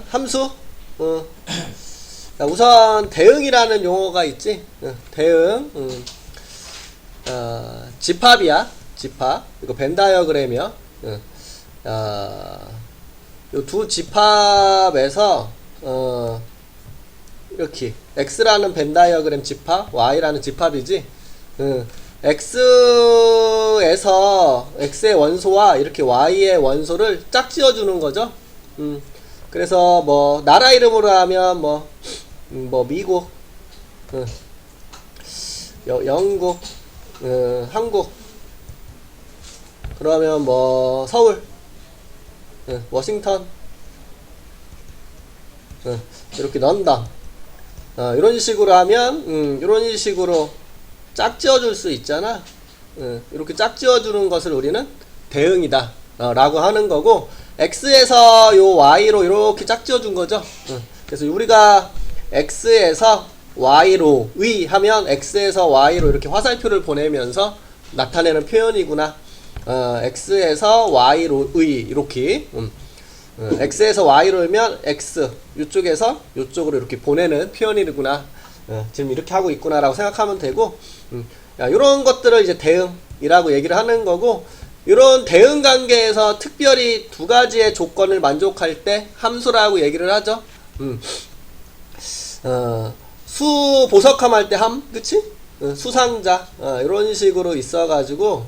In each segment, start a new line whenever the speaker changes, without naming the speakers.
함수. 자, 우선 대응이라는 용어가 있지. 대응. 집합이야. 집합. 이거 벤 다이어그램이야. 요 두 집합에서 이렇게 x라는 벤 다이어그램 집합, y라는 집합이지. x에서 x의 원소와 이렇게 y의 원소를 짝지어 주는 거죠. 그래서 뭐 나라 이름으로 하면 뭐 미국, 영국, 한국, 그러면 뭐 서울, 워싱턴, 이렇게 런던, 이런 식으로 하면 이런 식으로 짝지어 줄 수 있잖아. 이렇게 짝지어 주는 것을 우리는 대응이다 라고 하는 거고, x에서 요 y로 이렇게 짝지어 준 거죠. 그래서 우리가 x에서 y로 의 하면 x에서 y로 이렇게 화살표를 보내면서 나타내는 표현이구나. x에서 y로 의 이렇게 x에서 y로 면 x, 이쪽에서 이쪽으로 이렇게 보내는 표현이구나. 지금 이렇게 하고 있구나 라고 생각하면 되고, 이런 것들을 이제 대응이라고 얘기를 하는 거고, 이런 대응 관계에서 특별히 두 가지의 조건을 만족할 때 함수라고 얘기를 하죠. 수 보석함 할 때 함, 그치? 수상자, 이런 식으로 있어가지고,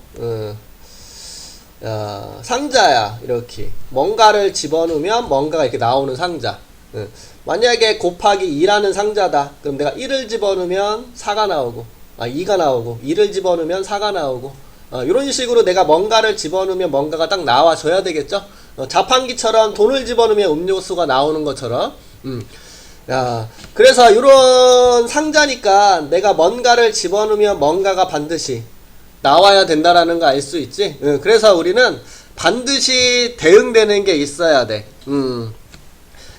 상자야. 이렇게 뭔가를 집어넣으면 뭔가가 이렇게 나오는 상자. 만약에 곱하기 2라는 상자다. 그럼 내가 1을 집어넣으면 4가 나오고, 2가 나오고, 2를 집어넣으면 4가 나오고, 이런 식으로 내가 뭔가를 집어넣으면 뭔가가 딱 나와줘야 되겠죠. 자판기처럼 돈을 집어넣으면 음료수가 나오는 것처럼. 그래서 이런 상자니까 내가 뭔가를 집어넣으면 뭔가가 반드시 나와야 된다라는 거 알 수 있지. 그래서 우리는 반드시 대응되는 게 있어야 돼.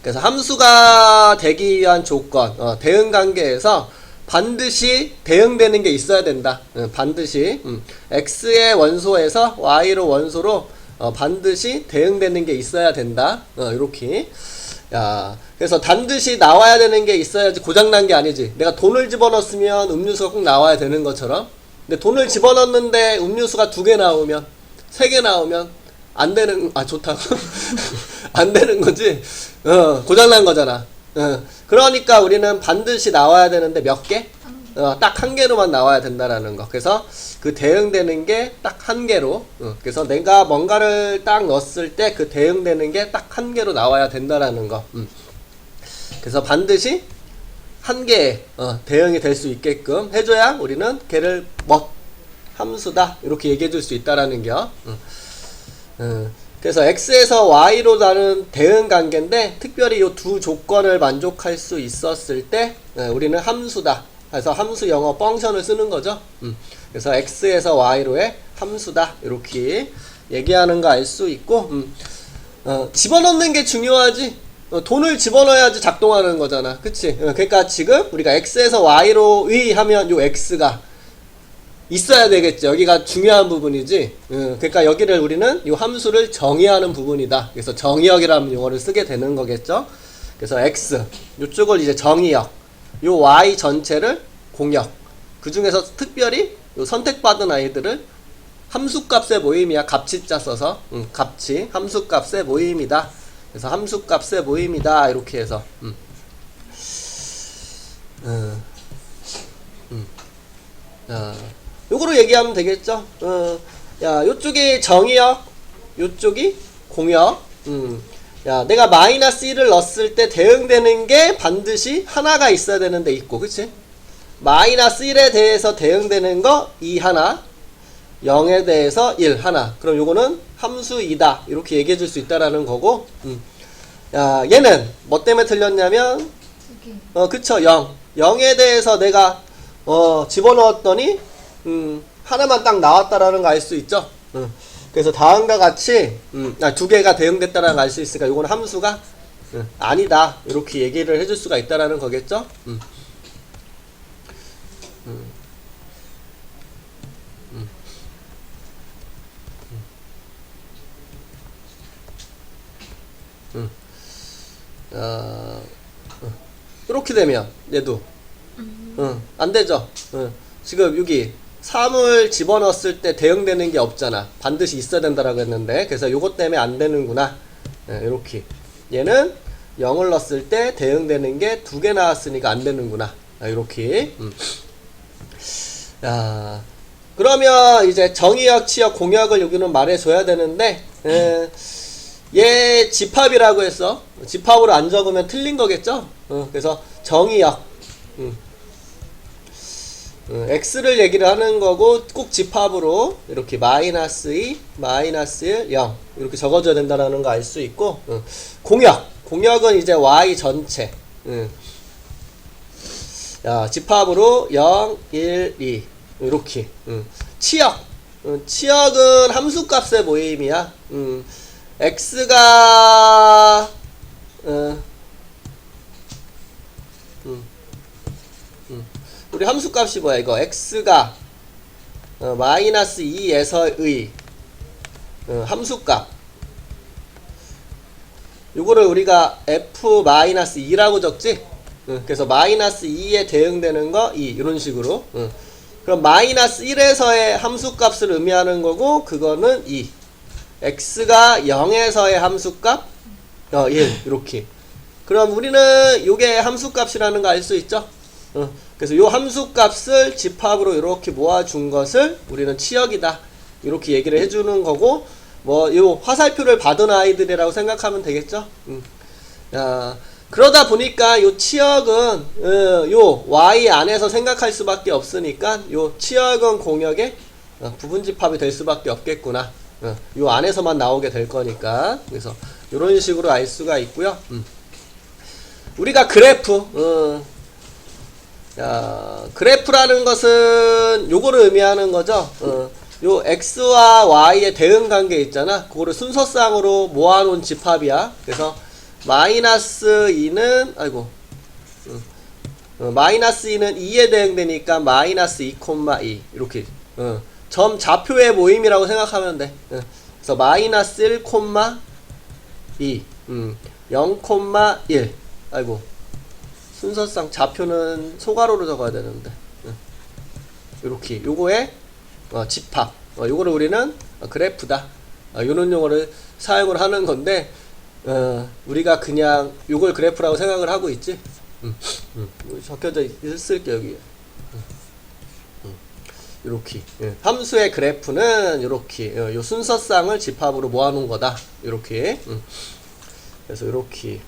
그래서 함수가 되기 위한 조건, 대응 관계에서 반드시 대응되는 게 있어야 된다. 반드시 x의 원소에서 y로 원소로 반드시 대응되는 게 있어야 된다. 이렇게. 그래서 반드시 나와야 되는 게 있어야지 고장난 게 아니지. 내가 돈을 집어넣었으면 음료수가 꼭 나와야 되는 것처럼. 근데 돈을 집어넣는데 음료수가 2개 나오면, 3개 나오면 안 되는, 좋다고. 안 되는 거지. 고장난 거잖아. 그러니까 우리는 반드시 나와야 되는데 몇 개? 딱 1개로만 나와야 된다라는 거. 그래서 그 대응되는 게 딱 1개로. 그래서 내가 뭔가를 딱 넣었을 때 그 대응되는 게 딱 1개로 나와야 된다라는 거. 그래서 반드시 1개의 대응이 될 수 있게끔 해줘야 우리는 걔를 함수다 이렇게 얘기해 줄 수 있다라는 거. 그래서 x에서 y로 다른 대응 관계인데 특별히 이 두 조건을 만족할 수 있었을 때 우리는 함수다. 그래서 함수 영어 펑션을 쓰는 거죠. 그래서 x에서 y로의 함수다 이렇게 얘기하는 거 알 수 있고, 집어넣는 게 중요하지. 돈을 집어넣어야지 작동하는 거잖아. 그치? 그러니까 지금 우리가 x에서 y로 하면 요 x가 있어야 되겠죠. 여기가 중요한 부분이지. 그러니까 여기를 우리는 이 함수를 정의하는 부분이다. 그래서 정의역이라는 용어를 쓰게 되는 거겠죠. 그래서 x 이쪽을 이제 정의역, 요 y 전체를 공역. 그 중에서 특별히 요 선택받은 아이들을 함수값의 모임이야. 값치자 써서 값치 함수값의 모임이다. 그래서 함수값의 모임이다. 이렇게 해서 요거로 얘기하면 되겠죠. 요쪽이 정의역, 요쪽이 공역. 내가 마이너스 1을 넣었을 때 대응되는 게 반드시 하나가 있어야 되는데 있고, 그치? 마이너스 1에 대해서 대응되는 거 2 하나, 0에 대해서 1 하나. 그럼 요거는 함수이다. 이렇게 얘기해 줄 수 있다라는 거고, 얘는 뭐 때문에 틀렸냐면, 그쵸, 0. 0에 대해서 내가, 집어넣었더니, 하나만 딱 나왔다라는 거 알 수 있죠? 그래서 다음과 같이, 2개가 대응됐다라는 거 알 수 있으니까 요거는 함수가, 아니다. 이렇게 얘기를 해줄 수가 있다라는 거겠죠? 이렇게 되면 얘도 안 되죠. 지금 여기 3을 집어넣었을 때 대응되는 게 없잖아. 반드시 있어야 된다라고 했는데, 그래서 요것 때문에 안 되는구나. 이렇게 얘는 0을 넣었을 때 대응되는 게 2개 나왔으니까 안 되는구나. 이렇게. 그러면 이제 정의역, 치역, 공역을 여기는 말해줘야 되는데, 얘 집합이라고 했어. 집합으로 안 적으면 틀린 거겠죠? 그래서 정의역, x를 얘기를 하는 거고, 꼭 집합으로 이렇게 마이너스 2, 마이너스 1, 0 이렇게 적어줘야 된다는 거 알 수 있고, 공역은 이제 y 전체. 집합으로 0, 1, 2 이렇게. 치역은 함수값의 모임이야. x가 우리 함수값이 뭐야 이거? x가 마이너스 2에서의 함수값, 요거를 우리가 f-2라고 적지? 그래서 마이너스 2에 대응되는 거 2 이런 식으로. 그럼 마이너스 1에서의 함수값을 의미하는 거고, 그거는 2. x가 0에서의 함수값 1 이렇게. 그럼 우리는 요게 함수값이라는 거 알 수 있죠? 그래서 요 함수값을 집합으로 이렇게 모아준 것을 우리는 치역이다 이렇게 얘기를 해주는 거고, 뭐 요 화살표를 받은 아이들이라고 생각하면 되겠죠? 그러다 보니까 요 치역은 요 y 안에서 생각할 수밖에 없으니까 요 치역은 공역의 부분집합이 될 수밖에 없겠구나. 요 안에서만 나오게 될 거니까. 그래서 요런 식으로 알 수가 있고요. 우리가 그래프, 그래프라는 것은 요거를 의미하는 거죠. 요 x와 y의 대응 관계 있잖아. 그거를 순서상으로 모아놓은 집합이야. 그래서 마이너스 2는 마이너스 2는 2에 대응되니까 마이너스 2,2 이렇게 점 좌표의 모임이라고 생각하면 돼. 그래서 마이너스 1,2 0,1 순서상 좌표는 소괄호로 적어야 되는데 이렇게 요거의 집합, 요거를 우리는 그래프다 요런 용어를 사용을 하는 건데, 우리가 그냥 요걸 그래프라고 생각을 하고 있지. 적혀져 있을게 여기. 요렇게 함수의 그래프는 요렇게 요 순서상을 집합으로 모아놓은 거다 요렇게. 그래서 요렇게.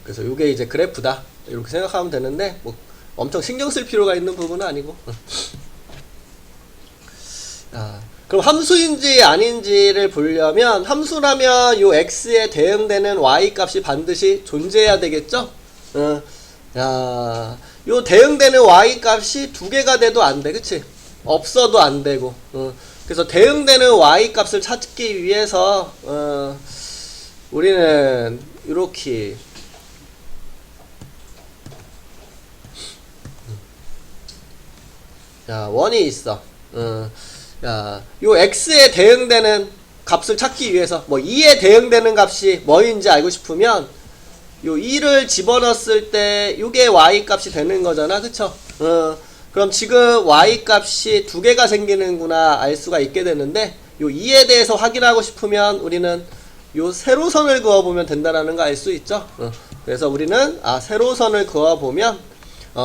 그래서 요게 이제 그래프다 이렇게 생각하면 되는데, 뭐 엄청 신경 쓸 필요가 있는 부분은 아니고. 그럼 함수인지 아닌지를 보려면, 함수라면 요 x에 대응되는 y 값이 반드시 존재해야 되겠죠? 요 대응되는 y 값이 2개가 돼도 안 돼, 그치? 없어도 안 되고. 그래서 대응되는 y 값을 찾기 위해서 우리는 이렇게 원이 있어. 요 x에 대응되는 값을 찾기 위해서, 뭐 2에 대응되는 값이 뭐인지 알고 싶으면 요 2를 집어넣었을 때 요게 y 값이 되는 거잖아, 그쵸? 그럼 지금 y 값이 2개가 생기는구나 알 수가 있게 되는데, 요 2에 대해서 확인하고 싶으면 우리는 요 세로선을 그어보면 된다라는 거 알 수 있죠? 그래서 우리는 세로선을 그어보면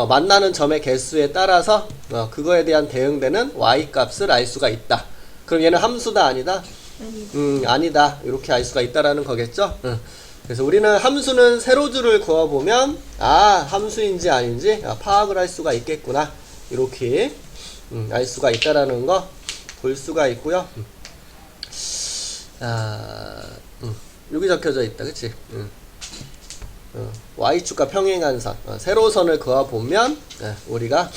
만나는 점의 개수에 따라서 그거에 대한 대응되는 y 값을 알 수가 있다. 그럼 얘는 함수다 아니다? 아니다. 이렇게 알 수가 있다라는 거겠죠? 그래서 우리는 함수는 세로줄을 그어보면 함수인지 아닌지 파악을 할 수가 있겠구나. 이렇게 알 수가 있다라는 거 볼 수가 있고요. 여기 적혀져 있다, 그치? y축과 평행한 선, 세로선을 그어보면 우리가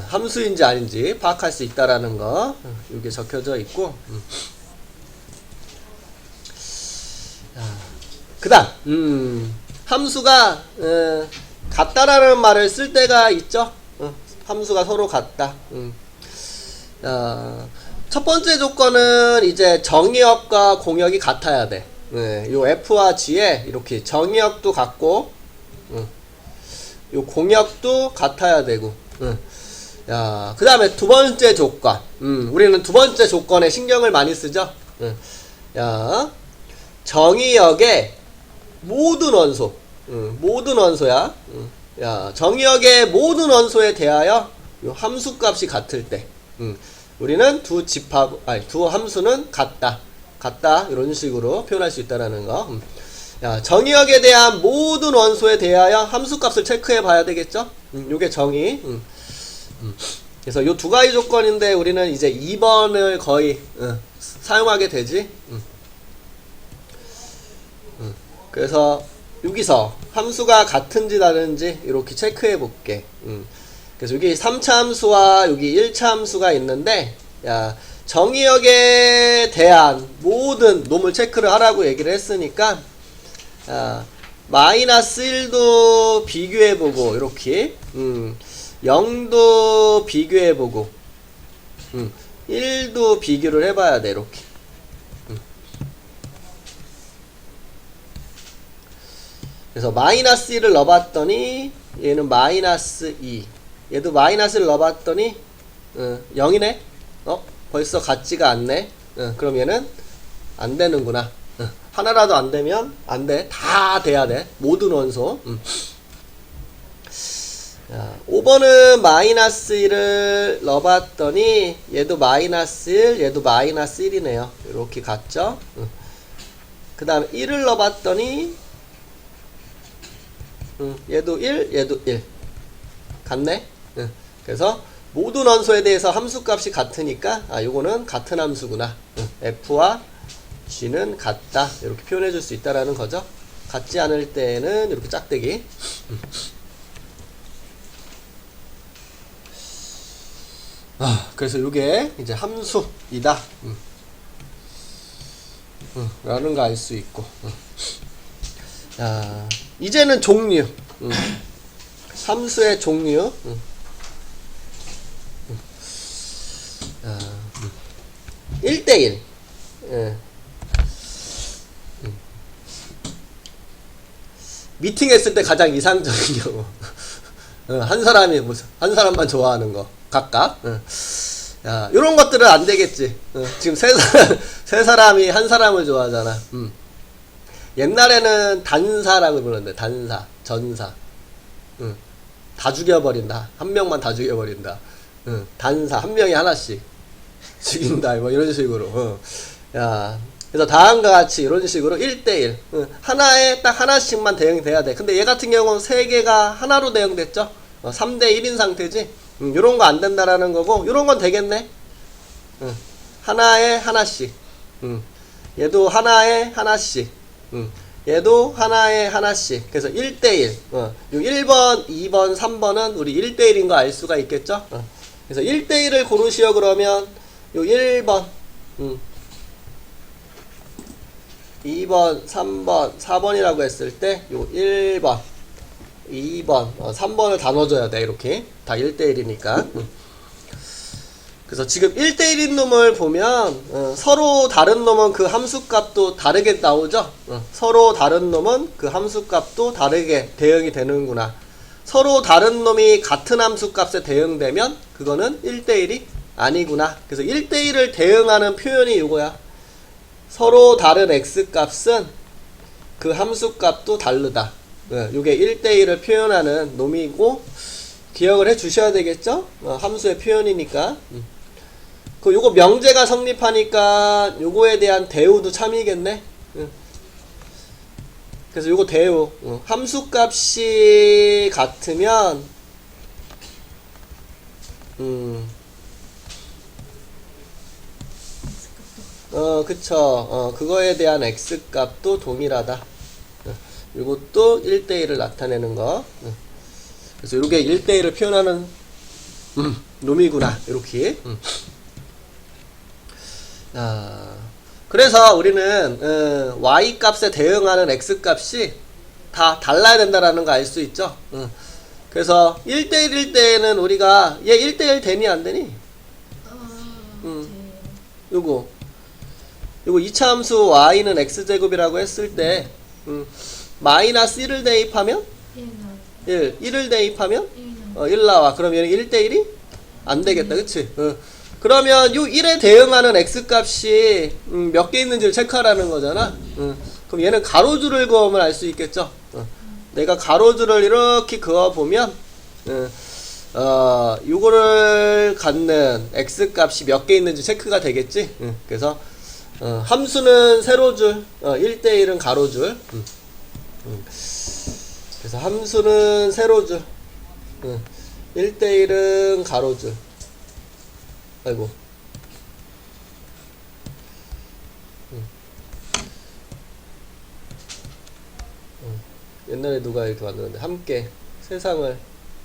함수인지 아닌지 파악할 수 있다라는 거 여기 적혀져 있고, 그 다음 함수가 같다라는 말을 쓸 때가 있죠. 함수가 서로 같다. 첫 번째 조건은 이제 정의역과 공역이 같아야 돼. 요 F와 G에 이렇게 정의역도 같고, 요 공역도 같아야 되고. 야, 그 다음에 두 번째 조건. 우리는 두 번째 조건에 신경을 많이 쓰죠. 야, 정의역의 모든 원소. 모든 원소야. 야, 정의역의 모든 원소에 대하여 요 함수값이 같을 때. 우리는 두 함수는 같다. 이런 식으로 표현할 수 있다라는 거. 야, 정의역에 대한 모든 원소에 대하여 함수값을 체크해 봐야 되겠죠? 요게 정의. 그래서 요 두 가지 조건인데 우리는 이제 2번을 거의 사용하게 되지. 그래서 여기서 함수가 같은지 다른지 이렇게 체크해 볼게. 그래서 여기 3차 함수와 여기 1차 함수가 있는데, 야, 정의역에 대한 모든 놈을 체크를 하라고 얘기를 했으니까, 마이너스 1도 비교해보고, 이렇게, 0도 비교해보고, 1도 비교를 해봐야 돼, 이렇게. 그래서 마이너스 1을 넣어봤더니, 얘는 마이너스 2. 얘도 마이너스를 넣어봤더니 0이네? 벌써 같지가 않네? 그럼 얘는 안 되는구나. 하나라도 안 되면 안 돼. 다 돼야 돼. 모든 원소. 자, 5번은 마이너스 1을 넣어봤더니 얘도 마이너스 1, 얘도 마이너스 1이네요. 이렇게 같죠? 그 다음에 1을 넣어봤더니 얘도 1, 얘도 1. 같네? 그래서 모든 원소에 대해서 함수값이 같으니까 요거는 같은 함수구나. F와 G는 같다. 이렇게 표현해 줄 수 있다라는 거죠. 같지 않을 때는 이렇게 짝대기. 그래서 요게 이제 함수이다. 라는 거 알 수 있고. 자, 이제는 종류. 함수의 종류. 1대1. 미팅했을 때 가장 이상적인 경우. 한 사람만 좋아하는 거. 각각. 야, 요런 것들은 안 되겠지. 지금 세 사람이 한 사람을 좋아하잖아. 옛날에는 단사라고 부르는데, 단사, 전사. 다 죽여버린다. 한 명만 다 죽여버린다. 단사, 한 명이 하나씩 죽인다. 뭐 이런 식으로. 야, 그래서 다음과 같이 이런 식으로 1대1. 하나에 딱 하나씩만 대응이 돼야 돼. 근데 얘 같은 경우는 세 개가 하나로 대응됐죠? 3대1인 상태지? 요런 거 안 된다라는 거고, 요런 건 되겠네? 하나에 하나씩. 얘도 하나에 하나씩. 얘도 하나에 하나씩. 그래서 1대1. 요 1번, 2번, 3번은 우리 1대1인 거 알 수가 있겠죠? 그래서 1대1을 고르시오 그러면 요 1번, 2번, 3번, 4번이라고 했을 때 요 1번, 2번, 3번을 다 넣어줘야 돼. 이렇게 다 1대1이니까. 그래서 지금 1대1인 놈을 보면 서로 다른 놈은 그 함수값도 다르게 나오죠. 서로 다른 놈은 그 함수값도 다르게 대응이 되는구나. 서로 다른 놈이 같은 함수값에 대응되면 그거는 1대1이 아니구나. 그래서 1대1을 대응하는 표현이 이거야. 서로 다른 x값은 그 함수값도 다르다. 요게 1대1을 표현하는 놈이고, 기억을 해 주셔야 되겠죠? 함수의 표현이니까. 요거 명제가 성립하니까 요거에 대한 대우도 참이겠네. 그래서 요거 대우. 함수값이 같으면 그쵸. 그거에 대한 x값도 동일하다. 요것도 1대1을 나타내는 거. 그래서 요게 1대1을 표현하는 놈이구나. 이렇게. 그래서 우리는 y 값에 대응하는 x 값이 다 달라야 된다라는 거 알 수 있죠. 그래서 1대1일 때는 우리가 얘 1대1 되니 안 되니? 요거 2차 함수 y는 x제곱이라고 했을 때 마이너스 1을 대입하면 1을 대입하면 1 나와. 그럼 얘는 1대1이 안 되겠다. 그치? 그러면 요 1에 대응하는 x값이 몇 개 있는지를 체크하라는 거잖아. 그럼 얘는 가로줄을 그으면 알 수 있겠죠? 내가 가로줄을 이렇게 그어보면 요거를 갖는 x값이 몇 개 있는지 체크가 되겠지? 그래서 함수는 세로줄, 1대1은 가로줄. 그래서 함수는 세로줄, 1대1은 가로줄. 아이고. 옛날에 누가 이렇게 만들었는데, 함께 세상을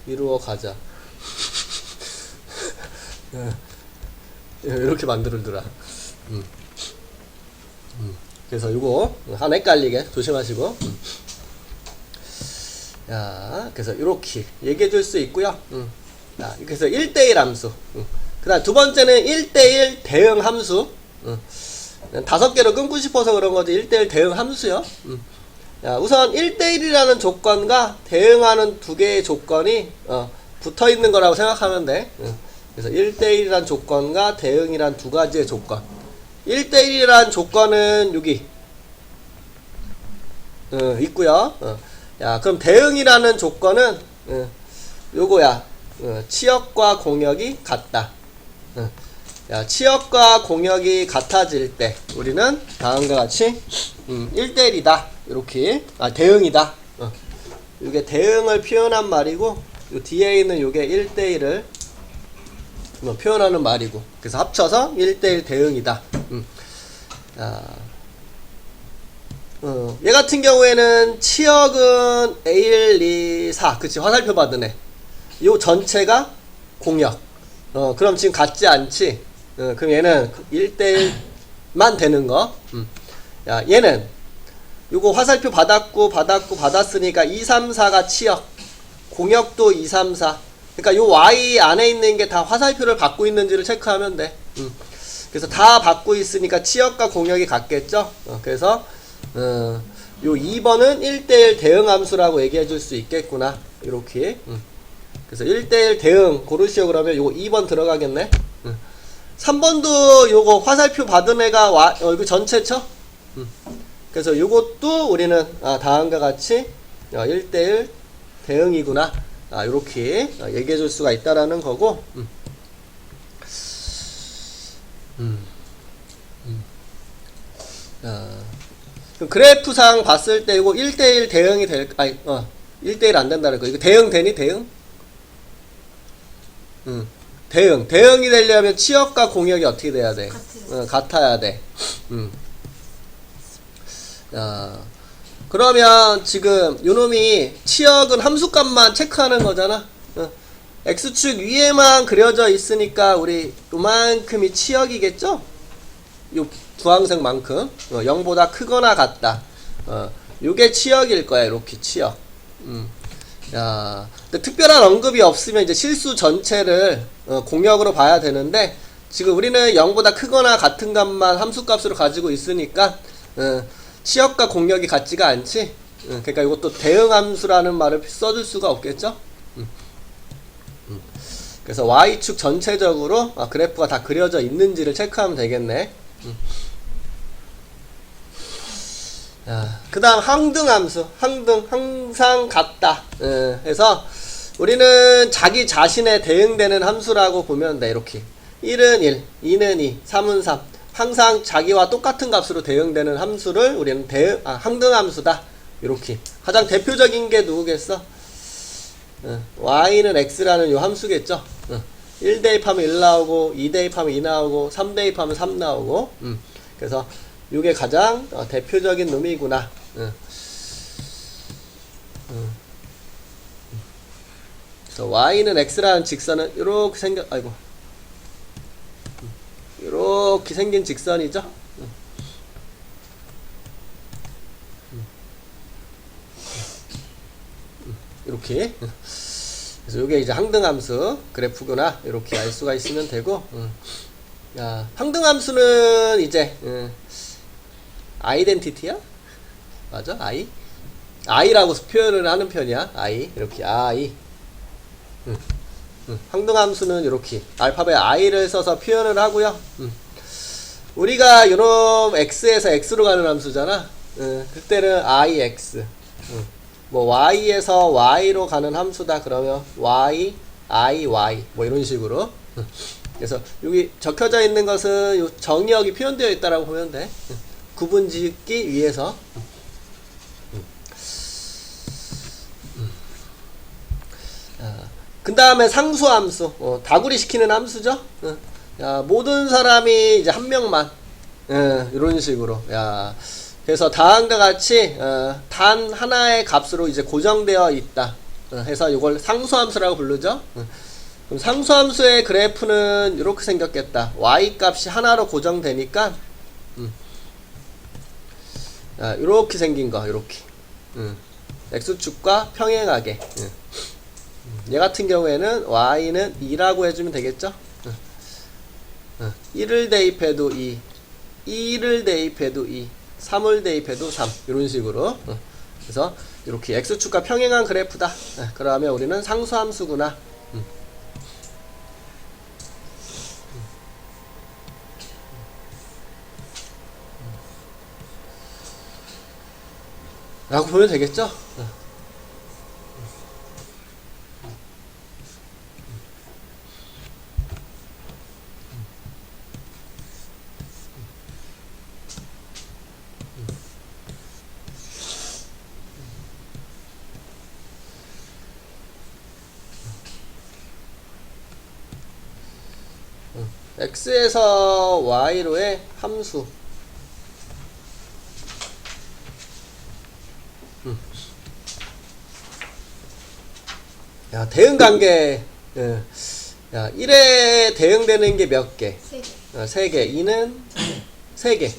이루어 가자. 이렇게 만들더라. 그래서 이거 하나 헷갈리게 조심하시고. 야, 그래서 이렇게 얘기해 줄 수 있고요. 자, 그래서 1대1 함수. 그 다음 두 번째는 1대1 대응 함수. 5개로 끊고 싶어서 그런 거지. 1대1 대응 함수요. 야, 우선 1대1이라는 조건과 대응하는 두 개의 조건이 붙어 있는 거라고 생각하면 돼. 그래서 1대1이란 조건과 대응이란 두 가지의 조건. 1대1이란 조건은 여기 있고요. 야, 그럼 대응이라는 조건은 요거야. 치역과 공역이 같다. 야, 치역과 공역이 같아질 때 우리는 다음과 같이 1대1이다. 이렇게 대응이다. 이게 대응을 표현한 말이고, 요 뒤에 있는 요게 1대1을 표현하는 말이고, 그래서 합쳐서 1대1 대응이다. 얘 같은 경우에는 치역은 A1, 2, 4. 그치, 화살표 받은 애. 요 전체가 공역. 그럼 지금 같지 않지? 그럼 얘는 1대1만 되는 거. 야, 얘는 요거 화살표 받았으니까 2, 3, 4가 치역. 공역도 2, 3, 4. 그러니까 요 Y 안에 있는 게 다 화살표를 받고 있는지를 체크하면 돼. 그래서 다 받고 있으니까 치역과 공역이 같겠죠? 그래서 요 2번은 1대1 대응 함수라고 얘기해 줄 수 있겠구나. 이렇게. 그래서 1대1 대응 고르시오. 그러면 요거 2번 들어가겠네. 3번도 요거 화살표 받은 애가 이거 전체죠? 그래서 요것도 우리는 다음과 같이 1대1 대응이구나. 요렇게 얘기해 줄 수가 있다라는 거고. 그럼 그래프상 봤을 때 이거 1대1 대응이 될까? 1대1 안 된다는 거. 이거 대응 되니? 대응? 대응이 되려면 치역과 공역이 어떻게 돼야 돼? 같아야 돼. 그러면 지금 요놈이 치역은 함수값만 체크하는 거잖아. x축 위에만 그려져 있으니까 우리 요만큼이 치역이겠죠? 요 부항색만큼 0보다 크거나 같다. 요게 치역일 거야. 이렇게 치역. 야, 근데 특별한 언급이 없으면 이제 실수 전체를 공역으로 봐야 되는데, 지금 우리는 0보다 크거나 같은 값만 함수값으로 가지고 있으니까 치역과 공역이 같지가 않지. 그러니까 이것도 대응함수라는 말을 써줄 수가 없겠죠. 그래서 y축 전체적으로 그래프가 다 그려져 있는지를 체크하면 되겠네. 그 다음 항등함수. 항등 항상 같다. 해서 우리는 자기 자신에 대응되는 함수라고 보면 돼. 이렇게 1은 1, 2는 2, 3은 3. 항상 자기와 똑같은 값으로 대응되는 함수를 우리는 항등함수다. 이렇게 가장 대표적인 게 누구겠어? y는 x라는 요 함수겠죠. 1 대입하면 1 나오고, 2 대입하면 2 나오고, 3 대입하면 3 나오고. 그래서 요게 가장 대표적인 놈이구나. 그래서 y는 x라는 직선은 요렇게 요렇게 생긴 직선이죠. 이렇게. 그래서 요게 이제 항등함수 그래프구나. 이렇게 알 수가 있으면 되고. 야, 황등함수는 이제 아이덴티티야? 맞아? 아이라고 표현을 하는 편이야. 이렇게 황등함수는 이렇게 알파벳 I를 써서 표현을 하고요. 우리가 요놈 X에서 X로 가는 함수잖아. 그때는 IX. 뭐 Y에서 Y로 가는 함수다 그러면 Y, IY 뭐 이런 식으로. 그래서 여기 적혀져 있는 것은 요 정의역이 표현되어 있다라고 보면 돼. 구분 짓기 위해서. 그 다음에 상수함수. 다구리 시키는 함수죠. 야, 모든 사람이 이제 한 명만. 이런 식으로. 야, 그래서 다음과 같이 단 하나의 값으로 이제 고정되어 있다. 해서 이걸 상수함수라고 부르죠. 그럼 상수함수의 그래프는 이렇게 생겼겠다. y 값이 하나로 고정되니까 이렇게 생긴 거, 이렇게 x축과 평행하게. 얘 같은 경우에는 y는 2라고 해주면 되겠죠. 1을 대입해도 2, 2를 대입해도 2, 3을 대입해도 3 이런 식으로. 그래서 이렇게 x축과 평행한 그래프다. 그러면 우리는 상수함수구나 라고 보면 되겠죠. x에서 y로의 함수. 야, 대응관계. 야, 1에 대응되는 게 몇 개? 3개. 2는 3개.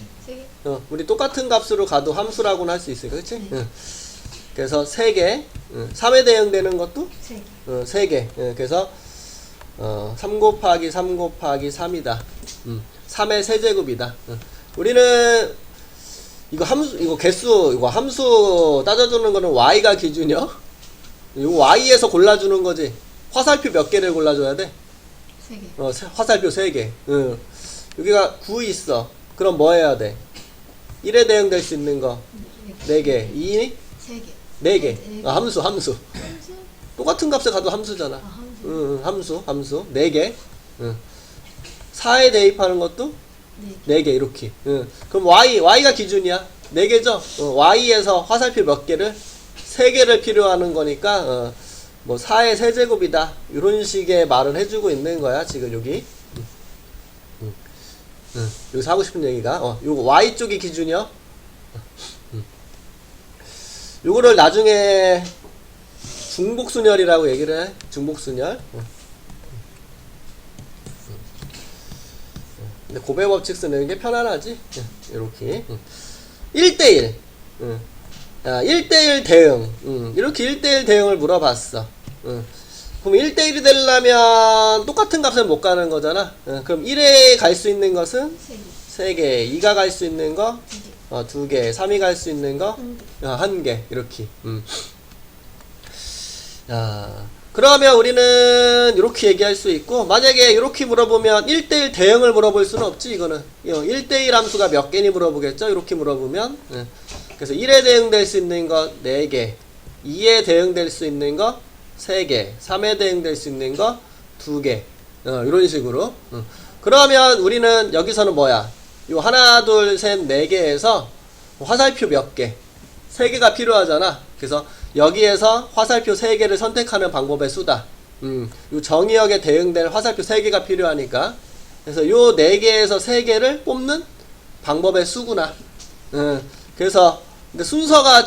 우리 똑같은 값으로 가도 함수라고는 할 수 있으니까, 그치? 그래서 3개. 3에 대응되는 것도 3개. 그래서 3 곱하기 3 곱하기 3이다. 3의 세제곱이다. 우리는 이거 함수 따져주는 거는 y가 기준이요. 이거 y에서 골라주는 거지. 화살표 몇 개를 골라줘야 돼? 3개. 화살표 3개. 여기가 9 있어. 그럼 뭐 해야 돼? 1에 대응될 수 있는 거 4개. 2? 3개. 4개. 함수. 똑같은 값에 가도 함수잖아. 함수. 4개. 4에 대입하는 것도 4개, 이렇게. 그럼 y가 기준이야. 4개죠? y에서 화살표 몇 개를? 3개를 필요하는 거니까, 뭐, 4의 세제곱이다. 이런 식의 말을 해주고 있는 거야, 지금 여기. 여기서 하고 싶은 얘기가, 요거 y쪽이 기준이요. 요거를 나중에 중복순열이라고 얘기를 해. 중복순열. 근데 고배 법칙 쓰는 게 편안하지. 이렇게 1대1. 1대1 대응. 이렇게 1대1 대응을 물어봤어. 그럼 1대1이 되려면 똑같은 값은 못 가는 거잖아. 그럼 1에 갈 수 있는 것은 3개, 2가 갈 수 있는 거 2개, 3이 갈 수 있는 거 1개. 이렇게. 그러면 우리는 이렇게 얘기할 수 있고, 만약에 이렇게 물어보면 1대1 대응을 물어볼 수는 없지. 이거는 1대1 함수가 몇 개니 물어보겠죠. 이렇게 물어보면. 그래서 1에 대응될 수 있는 거 4개, 2에 대응될 수 있는 거 3개, 3에 대응될 수 있는 거 2개. 이런 식으로. 그러면 우리는 여기서는 뭐야? 요 하나, 둘, 셋, 4개에서 화살표 몇 개? 3개가 필요하잖아. 그래서 여기에서 화살표 3개를 선택하는 방법의 수다. 요 정의역에 대응될 화살표 3개가 필요하니까. 그래서 요 4개에서 3개를 뽑는 방법의 수구나. 그래서 근데 순서가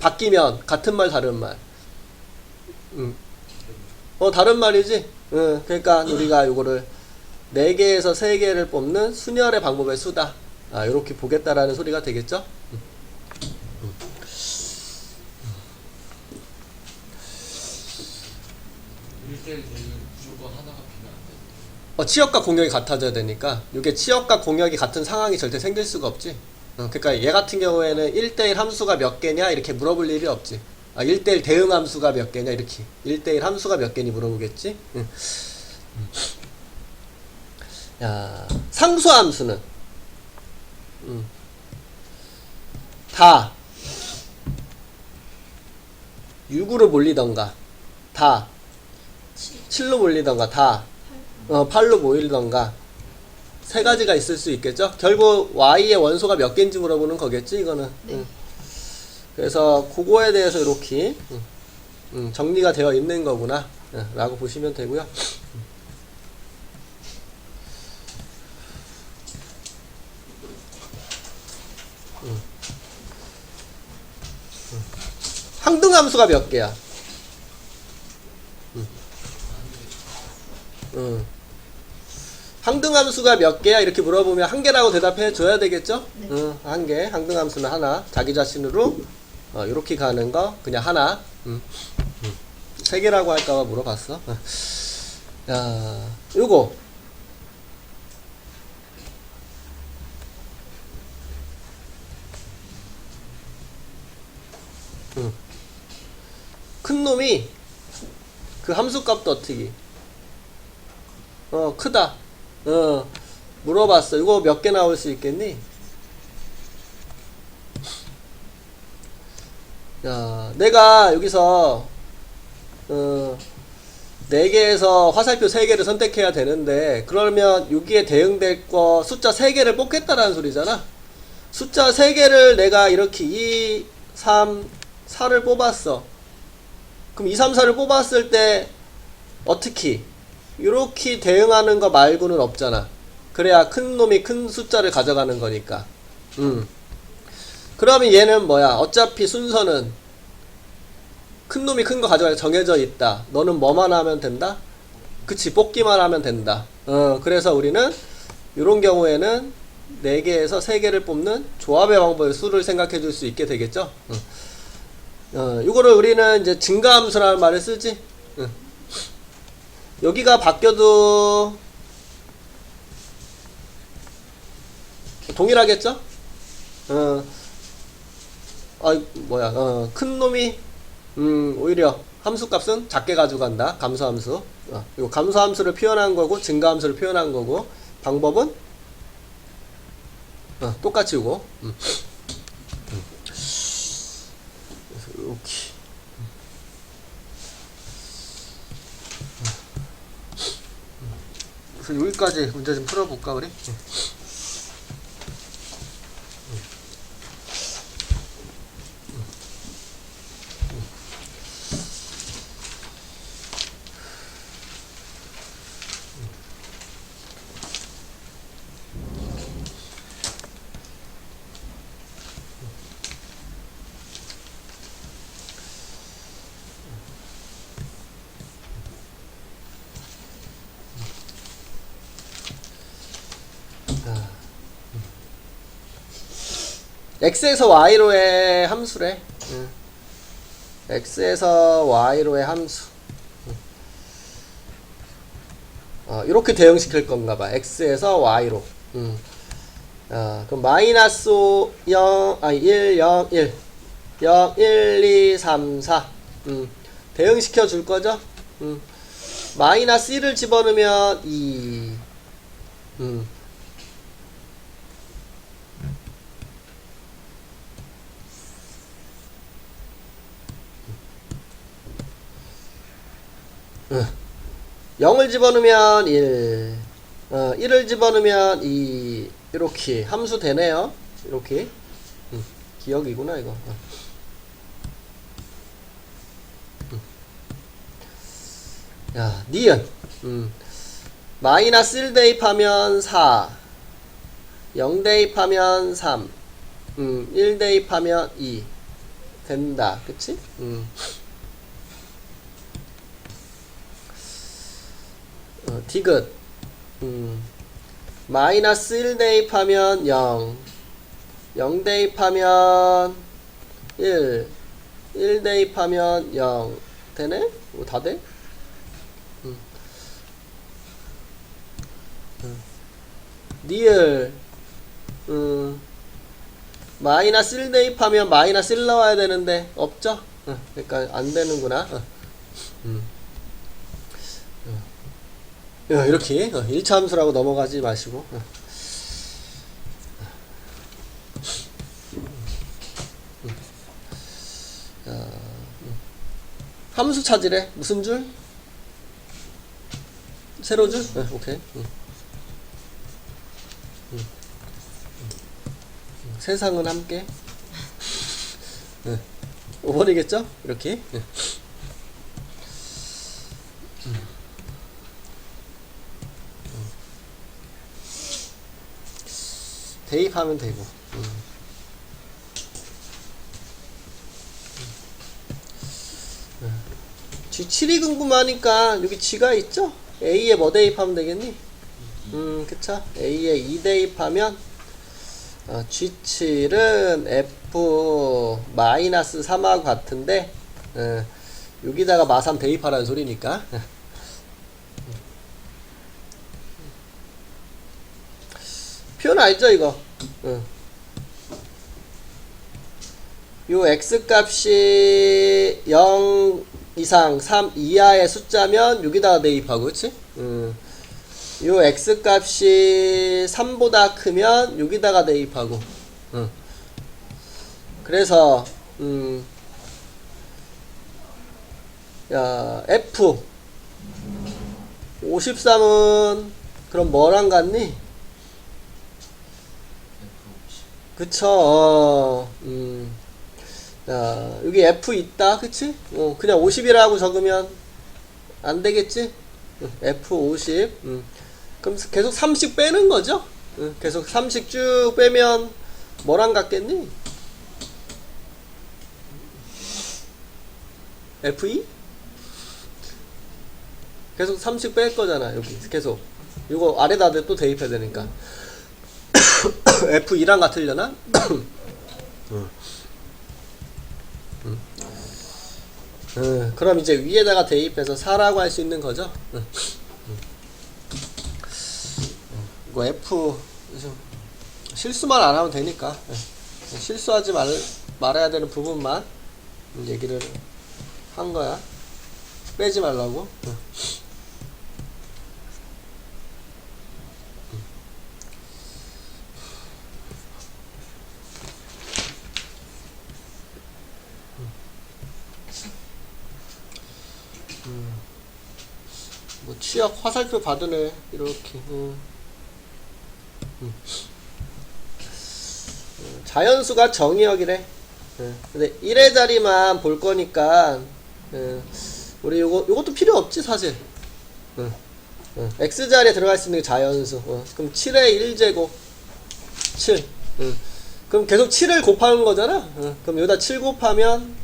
바뀌면 같은 말 다른 말. 다른 말이지. 그러니까 우리가 요거를 4개에서 3개를 뽑는 순열의 방법의 수다. 이렇게 보겠다라는 소리가 되겠죠?
1대1 대응 무조건 하나가 비면 안 돼.
치역과 공역이 같아져야 되니까 이게 치역과 공역이 같은 상황이 절대 생길 수가 없지. 그러니까 얘 같은 경우에는 1대1 함수가 몇 개냐 이렇게 물어볼 일이 없지. 1대1 대응 함수가 몇 개냐 이렇게 1대1 함수가 몇 개니 물어보겠지. 야, 상수 함수는 다 6으로 몰리던가 다 7로 몰리던가 다 8로 몰리던가 세 가지가 있을 수 있겠죠. 결국 y의 원소가 몇 개인지 물어보는 거겠지 이거는.
네.
그래서 그거에 대해서 이렇게 정리가 되어 있는 거구나 라고 보시면 되고요. 항등함수가 몇 개야? 항등함수가 몇 개야? 이렇게 물어보면 한 개라고 대답해 줘야 되겠죠?
네.
한 개. 항등함수는 하나. 자기 자신으로 이렇게 가는 거 그냥 하나. 세 개라고 할까봐 물어봤어. 야, 요거 큰 놈이 그 함수값도 어떻게 크다. 물어봤어. 이거 몇 개 나올 수 있겠니? 야, 내가 여기서 4개에서 화살표 3개를 선택해야 되는데 그러면 여기에 대응될 거 숫자 3개를 뽑겠다라는 소리잖아. 숫자 3개를 내가 이렇게 2, 3, 4를 뽑았어. 그럼 2, 3, 4를 뽑았을 때 어떻게 이렇게 대응하는 거 말고는 없잖아. 그래야 큰 놈이 큰 숫자를 가져가는 거니까. 그러면 얘는 뭐야? 어차피 순서는 큰 놈이 큰 거 가져가야 정해져 있다. 너는 뭐만 하면 된다? 그치, 뽑기만 하면 된다. 그래서 우리는 이런 경우에는 4개에서 3개를 뽑는 조합의 방법의 수를 생각해 줄 수 있게 되겠죠? 이거를 우리는 이제 증가함수라는 말을 쓰지. 여기가 바뀌어도 동일하겠죠? 큰 놈이 오히려 함수값은 작게 가져간다. 감소함수. 이거 감소함수를 표현한 거고 증가함수를 표현한 거고 방법은 똑같이 이거. 이렇게. 그래서 여기까지 문제 좀 풀어볼까 우리? x에서 y로의 함수래. x에서 y로의 함수. 이렇게 대응시킬 건가 봐. x에서 y로. 그럼 마이너스 0, 1, 0, 1. 0, 1, 2, 3, 4. 대응시켜 줄 거죠? 마이너스 1을 집어넣으면 2. 응. 0을 집어넣으면 1, 1을 집어넣으면 2, 이렇게 함수 되네요. 이렇게. 기억이구나 이거. 야, 니은. 마이너스 1 대입하면 4, 0 대입하면 3, 1 대입하면 2 된다. 그치? 디귿. 마이너스 1 대입하면 0, 0 대입하면 1, 1 대입하면 0 되네? 이거 다 돼? 리을 마이너스 1 대입하면 마이너스 1 나와야 되는데 없죠? 그러니까 안 되는구나. 이렇게 1차 함수라고 넘어가지 마시고 함수 찾으래. 무슨 줄? 세로줄? 오케이. 세상은 함께 5번이겠죠? 이렇게 대입하면 되고 G7이 궁금하니까 여기 G가 있죠? A에 뭐 대입하면 되겠니? 그쵸? A에 2 대입하면 G7은 F-3하고 같은데 여기다가 마삼 대입하라는 소리니까 표현 알죠 이거? 요 X값이 0 이상 3 이하의 숫자면 여기다가 대입하고 그치? 요 X값이 3보다 크면 여기다가 대입하고 그래서 야 F 53은 그럼 뭐랑 같니? 그쵸. 자, 여기 F 있다 그치? 그냥 50이라고 적으면 안 되겠지? F 50 그럼 계속 30 빼는 거죠? 계속 30 쭉 빼면 뭐랑 같겠니? F2? 계속 30 뺄 거잖아 여기 계속 이거 아래다 또 대입해야 되니까 F2랑 같으려나? 그럼 이제 위에다가 대입해서 4라고 할 수 있는 거죠? 이거 F 실수만 안 하면 되니까 실수하지 말아야 되는 부분만 얘기를 한 거야. 빼지 말라고. 뭐 취약 화살표 받으네 이렇게. 자연수가 정의역이래. 근데 1의 자리만 볼 거니까 우리 요것도 필요 없지 사실. x 자리에 들어갈 수 있는 게 자연수. 그럼 7의 1제곱 7. 그럼 계속 7을 곱하는 거잖아. 그럼 여기다 7 곱하면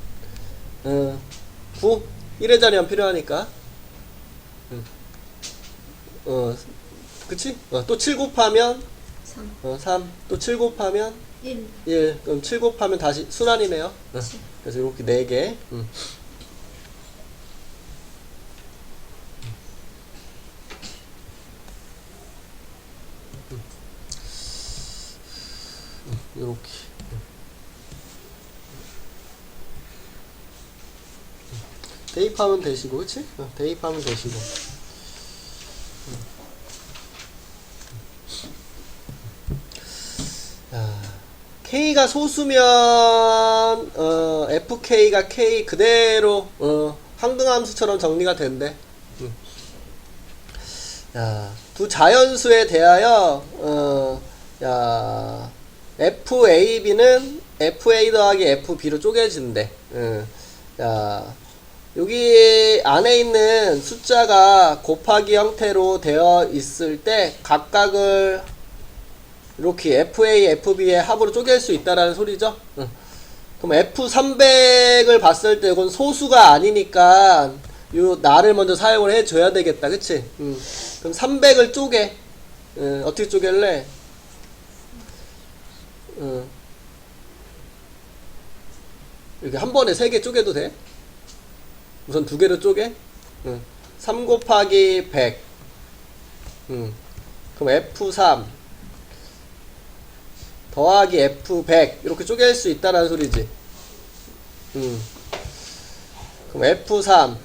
9. 1의 자리만 필요하니까. 그치? 또 7 곱하면 3. 3. 또 7 곱하면 1. 그럼 7 곱하면 다시 순환이네요. 그래서 이렇게 4개. 요렇게. 대입하면 되시고, 그치? 대입하면 되시고. K가 소수면, FK가 K 그대로, 항등함수처럼 정리가 된대. 두 자연수에 대하여, FAB는 FA 더하기 FB로 쪼개진대. 여기 안에 있는 숫자가 곱하기 형태로 되어 있을 때 각각을 이렇게 FA, FB의 합으로 쪼갤 수 있다라는 소리죠. 그럼 F300을 봤을 때 이건 소수가 아니니까 요 나를 먼저 사용을 해줘야 되겠다. 그치? 그럼 300을 쪼개. 어떻게 쪼갤래? 이렇게 한 번에 3개 쪼개도 돼? 우선 2개로 쪼개? 3 곱하기 100. 그럼 F3 더하기 F100 이렇게 쪼갤 수 있다라는 소리지. 그럼 F3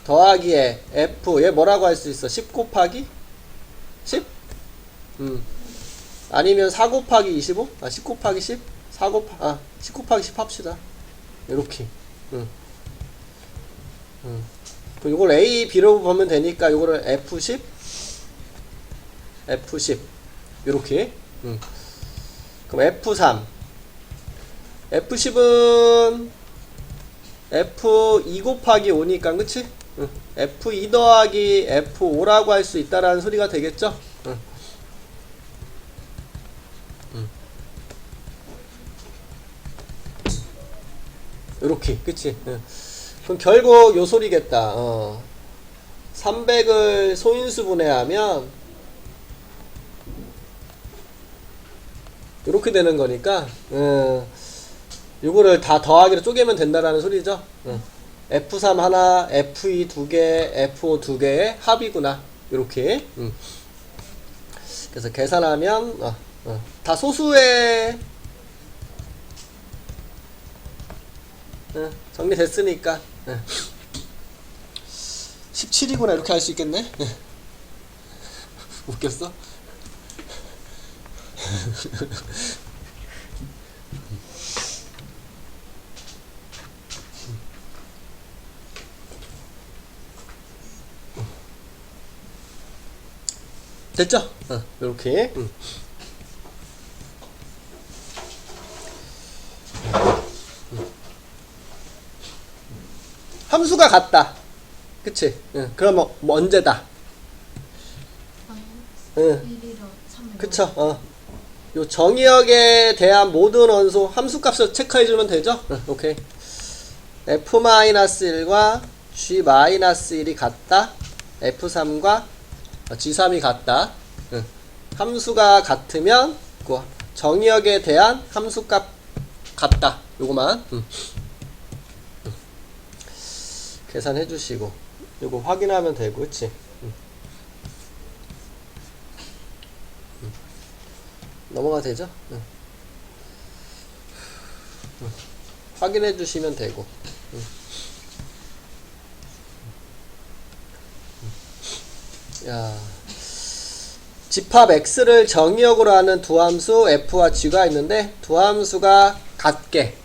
더하기에 F 얘 뭐라고 할 수 있어? 10 곱하기 10? 아니면 4 곱하기 25? 10 곱하기 10? 10 곱하기 10 합시다. 이렇게. 그럼 이걸 A, B로 보면 되니까 이거를 F10? F10. 이렇게. 그럼 F3. F10은 F2 곱하기 5니까, 그치? F2 더하기 F5라고 할 수 있다라는 소리가 되겠죠? 요렇게, 그치? 그럼 결국 요 소리겠다. 300을 소인수 분해하면 요렇게 되는 거니까 요거를 다 더하기로 쪼개면 된다라는 소리죠. F3 하나, F2 두 개, F5 두 개의 합이구나. 요렇게. 그래서 계산하면 다 소수의 정리됐으니까 17이구나 이렇게 할 수 있겠네. 웃겼어? 됐죠? 이렇게. 함수가 같다. 그치? 그러면 뭐 언제다? 그쵸? 요 정의역에 대한 모든 원소 함수값을 체크해주면 되죠? 오케이. F-1과 G-1이 같다. F3과 G3이 같다. 함수가 같으면 그 정의역에 대한 함수값 같다. 요거만 계산해 주시고 요거 확인하면 되고, 그치? 넘어가 되죠? 확인해 주시면 되고. 야, 집합 X를 정의역으로 하는 두 함수 F와 G가 있는데 두 함수가 같게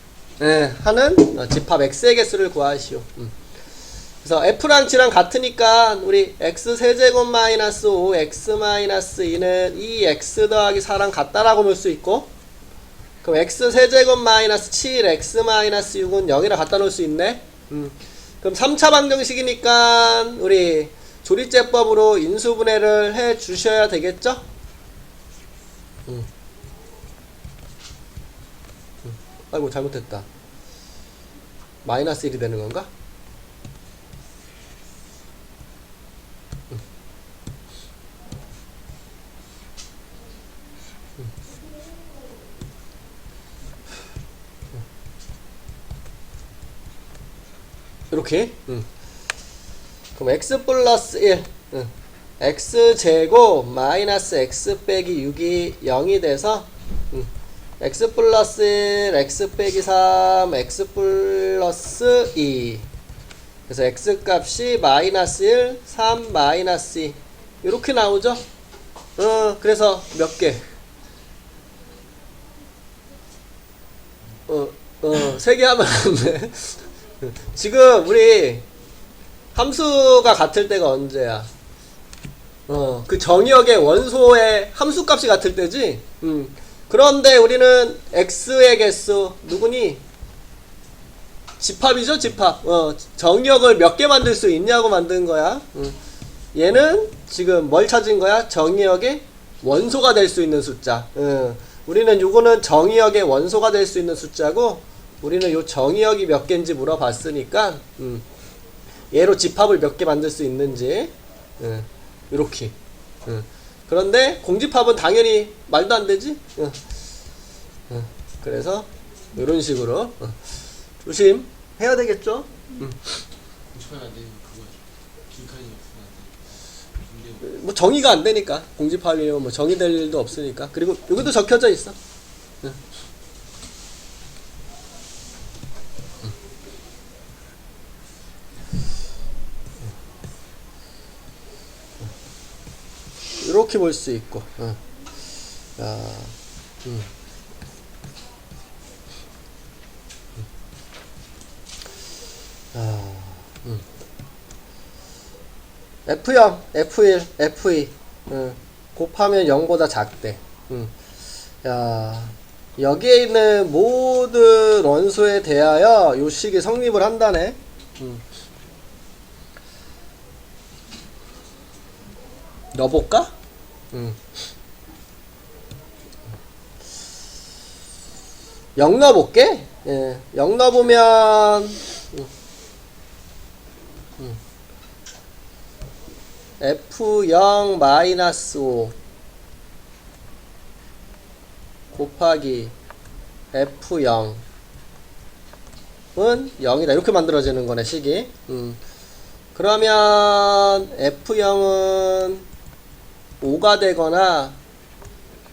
하는 집합 X의 개수를 구하시오. 그래서 F랑 G랑 같으니까 우리 X 세제곱 마이너스 5 X 마이너스 2는 2X 더하기 4랑 같다라고 놓을 수 있고, 그럼 X 세제곱 마이너스 7 X 마이너스 6은 0이랑 갖다 놓을 수 있네. 그럼 3차 방정식이니까 우리 조리제법으로 인수분해를 해 주셔야 되겠죠? 아이고 잘못했다. 마이너스 1이 되는 건가? 이렇게. 그럼 x 플러스 1 x제곱 마이너스 x 빼기 6이 0이 돼서 x 플러스 1 x 빼기 3 x 플러스 2, 그래서 x 값이 마이너스 1 3 마이너스 2 이렇게 나오죠. 그래서 몇 개? 3개 하면 안 돼. 지금 우리 함수가 같을 때가 언제야? 그 정의역의 원소의 함수값이 같을 때지. 그런데 우리는 x의 개수 누구니? 집합이죠, 집합. 정의역을 몇 개 만들 수 있냐고 만든 거야. 얘는 지금 뭘 찾은 거야? 정의역의 원소가 될 수 있는 숫자. 우리는 요거는 정의역의 원소가 될 수 있는 숫자고, 우리는 요 정의역이 몇 개인지 물어봤으니까 얘로 집합을 몇 개 만들 수 있는지 요렇게. 그런데 공집합은 당연히 말도 안 되지. 그래서 요런 식으로 조심해야 되겠죠. 뭐 정의가 안 되니까, 공집합이면 뭐 정의될 일도 없으니까. 그리고 여기도 적혀져 있어. 이렇게 볼 수 있고. 자, F0, F1, F2 곱하면 0보다 작대. 자, 여기에 있는 모든 원소에 대하여 요 식이 성립을 한다네. 넣어볼까? 0 넣어볼게. 예, 0 넣어보면 F0 마이너스 5 곱하기 F0은 0이다. 이렇게 만들어지는 거네, 식이. 그러면 F0은 5가 되거나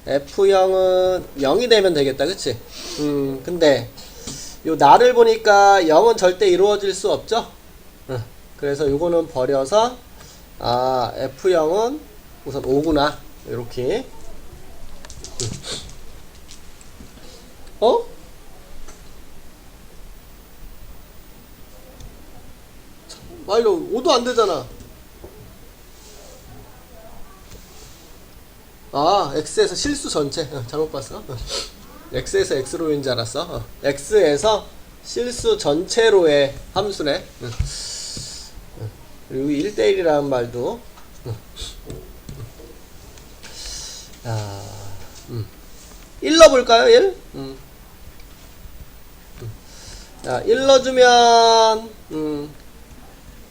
F0은 0이 되면 되겠다. 그치? 근데 요 나를 보니까 0은 절대 이루어질 수 없죠? 그래서 요거는 버려서 F0은 우선 5구나. 이렇게. 말로 5도 안 되잖아. X에서 실수 전체. 잘못 봤어. X에서 X로인 줄 알았어. X에서 실수 전체로의 함수네. 그리고 1대1이라는 말도. 1 넣어볼까요? 1? 자, 1 넣어주면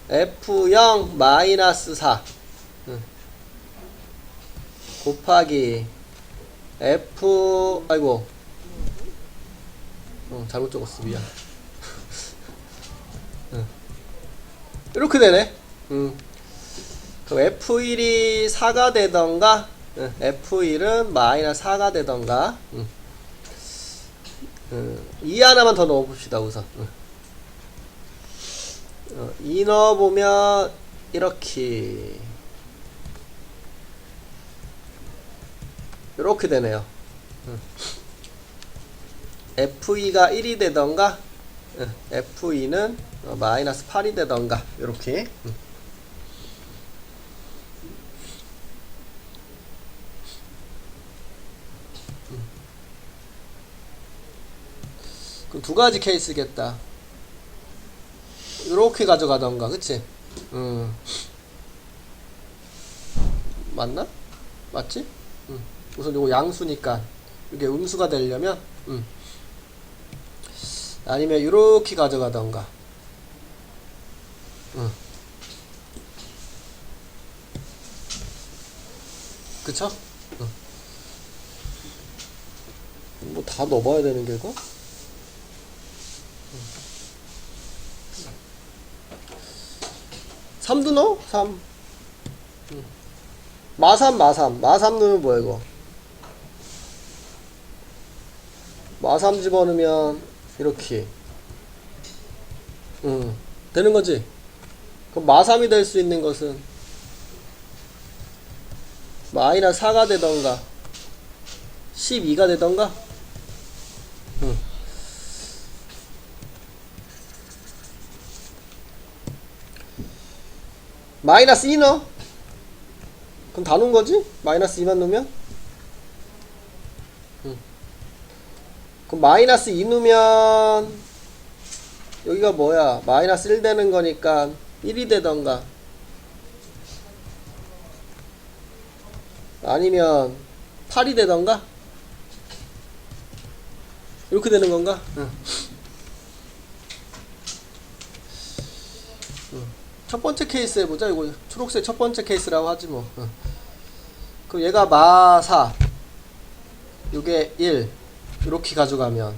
F0 마이너스 4 곱하기 아이고 잘못 적었어. 미안. 이렇게 되네. 그럼 F1이 4가 되던가 F1은 마이너스 4가 되던가 2 하나만 더 넣어봅시다. 우선 2 넣어보면 이렇게 되네요. F2가 1이 되던가 F2는 마이너스 8이 되던가 이렇게. 그럼 두 가지 케이스겠다. 이렇게 가져가던가. 그치? 맞나? 맞지? 우선 요거 양수니까 이게 음수가 되려면 아니면 이렇게 가져가던가. 그쵸? 뭐 다 넣어봐야 되는 게 이거? 삼도 넣어? 3 마삼 넣으면 뭐야 이거? 마삼 집어넣으면 이렇게 되는 거지? 그럼 마삼이 될 수 있는 것은 마이너스 4가 되던가 12가 되던가. 마이너스 2 넣어? 그럼 다 넣은 거지? 마이너스 2만 넣으면? 그럼 마이너스 2 넣으면 여기가 뭐야? 마이너스 1 되는 거니까 1이 되던가 아니면 8이 되던가 이렇게 되는 건가? 첫 번째 케이스 해보자. 이거 초록색 첫 번째 케이스라고 하지 뭐. 그럼 얘가 마4 요게 1 이렇게 가져가면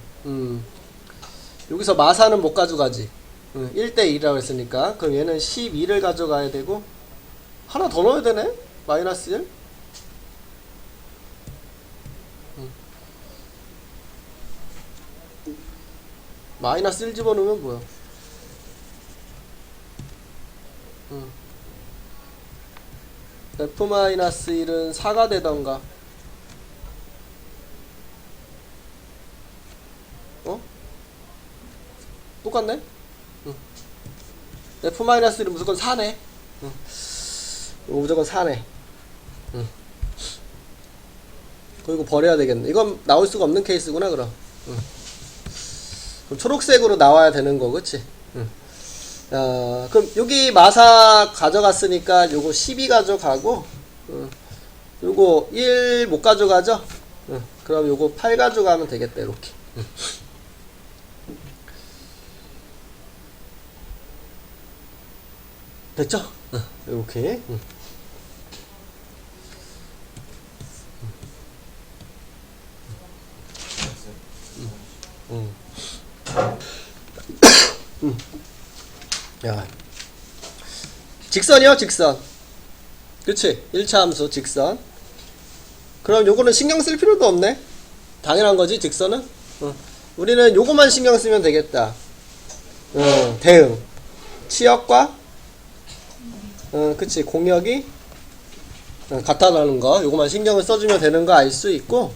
여기서 마4는 못 가져가지. 1대2라고 했으니까 그럼 얘는 12를 가져가야 되고 하나 더 넣어야 되네. 마이너스 1 마이너스 1 집어넣으면 뭐야? F-1은 4가 되던가. 어? 똑같네? 응. F-1은 무조건 4네. 응. 이거 무조건 4네. 응. 그리고 버려야 되겠네. 이건 나올 수가 없는 케이스구나, 그럼. 응. 그럼 초록색으로 나와야 되는 거, 그치? 응. 그럼 여기 마사 가져갔으니까 요거 12 가져가고, 요거 1 못 가져가죠? 그럼 요거 8 가져가면 되겠다, 이렇게. 됐죠? 이렇게. 야. 직선이요, 직선. 그치? 1차 함수, 직선. 그럼 요거는 신경 쓸 필요도 없네? 당연한 거지, 직선은? 우리는 요거만 신경 쓰면 되겠다. 대응. 치역과, 그치, 공역이, 같다라는 거. 요거만 신경을 써주면 되는 거 알 수 있고,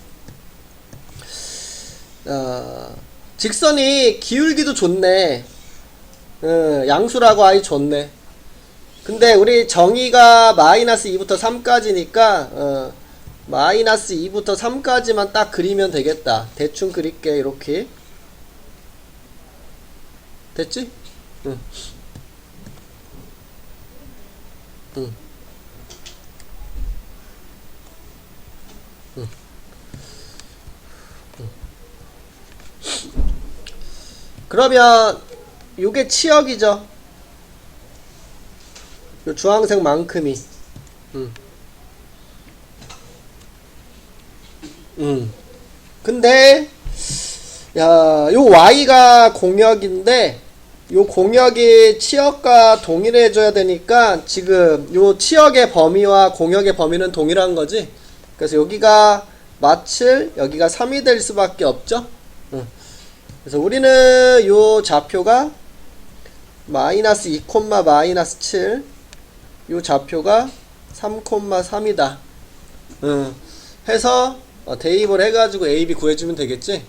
직선이 기울기도 좋네. 양수라고 아이 좋네. 근데 우리 정의가 마이너스 2부터 3까지니까 마이너스 2부터 3까지만 딱 그리면 되겠다. 대충 그릴게. 이렇게 됐지? 응. 응. 응. 응. 그러면 요게 치역이죠. 요 주황색만큼이. 근데 요 y가 공역인데 요 공역이 치역과 동일해져야 되니까 지금 요 치역의 범위와 공역의 범위는 동일한 거지. 그래서 여기가 마7, 여기가 3이 될 수밖에 없죠. 그래서 우리는 요 좌표가 마이너스 2, 마이너스 7, 요 좌표가 3, 3이다. 해서 대입을 해가지고 A, B 구해주면 되겠지?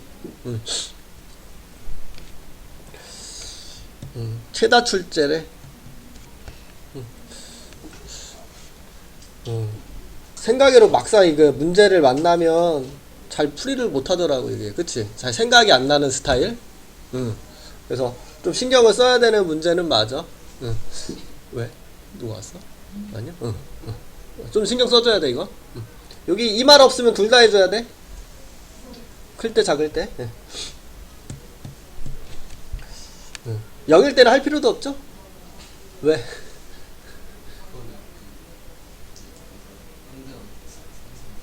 최다 출제래. 생각으로 막상 이거 문제를 만나면 잘 풀이를 못하더라고 이게, 그치? 잘 생각이 안 나는 스타일. 그래서 좀 신경을 써야 되는 문제는 맞아. 왜? 누가 왔어? 아니야? 좀 신경 써줘야 돼 이거. 여기 이 말 없으면 둘 다 해줘야 돼. 클 때 작을 때. 0일 때는 할 필요도 없죠? 왜?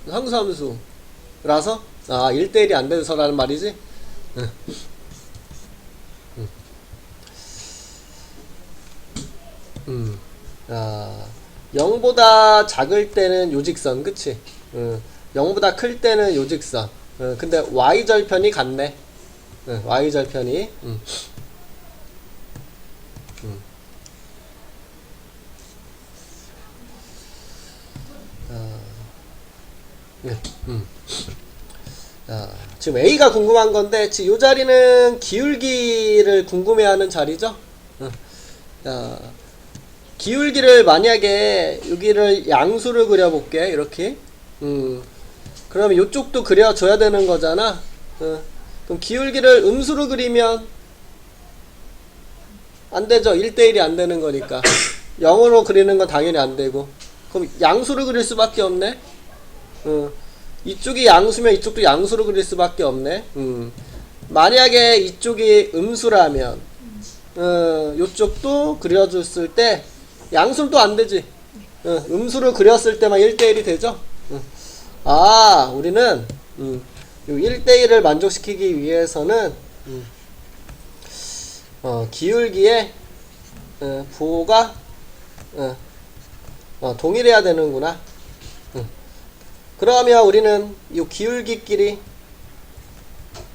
항수함수라서? 1대1이 안 돼서라는 말이지? 0보다 작을 때는 요직선, 그치? 0보다 클 때는 요직선. 근데 y절편이 같네. y절편이. 지금 A가 궁금한 건데, 지금 이 자리는 기울기를 궁금해하는 자리죠? 기울기를 만약에 여기를 양수를 그려볼게. 이렇게. 그러면 이쪽도 그려줘야 되는 거잖아. 그럼 기울기를 음수로 그리면 안 되죠. 1대1이 안 되는 거니까. 0으로 그리는 건 당연히 안 되고. 그럼 양수를 그릴 수밖에 없네. 이쪽이 양수면 이쪽도 양수로 그릴 수밖에 없네. 만약에 이쪽이 음수라면 이쪽도 그려줬을 때 양수는 또 안 되지. 음수를 그렸을 때만 1대1이 되죠. 우리는 1대1을 만족시키기 위해서는 기울기의 부호가 동일해야 되는구나. 그러면 우리는 이 기울기끼리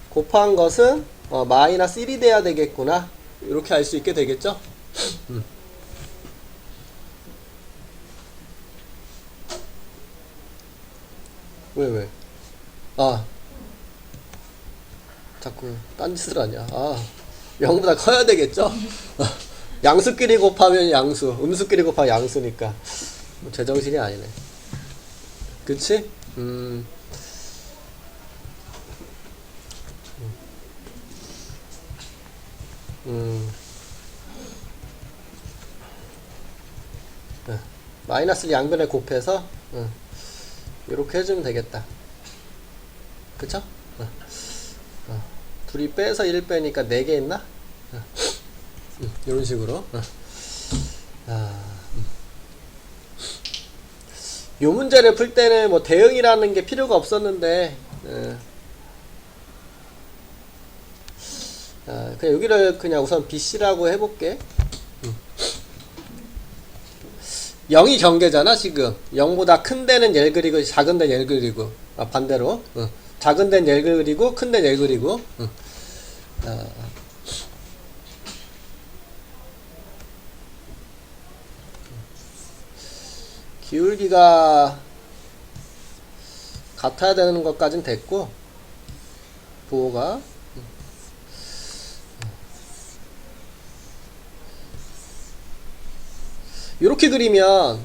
곱한 것은 마이너스 1이 돼야 되겠구나. 이렇게 알 수 있게 되겠죠? 왜? 아, 자꾸 딴짓을 하냐. 아, 0보다 커야 되겠죠? 양수끼리 곱하면 양수, 음수끼리 곱하면 양수니까. 뭐 제정신이 아니네. 그치? 마이너스를 양변에 곱해서, 이렇게 해주면 되겠다. 그쵸? 둘이 빼서 1 빼니까 4개 있나? 이런 식으로. 요 문제를 풀 때는 뭐 대응이라는 게 필요가 없었는데, 그냥 여기를 그냥 우선 BC라고 해볼게. 0이 경계잖아, 지금. 0보다 큰 데는 얘를 그리고, 작은 데는 얘를 그리고. 반대로. 작은 데는 얘를 그리고, 큰 데는 얘를 그리고. 기울기가 같아야 되는 것까진 됐고, 부호가. 이렇게 그리면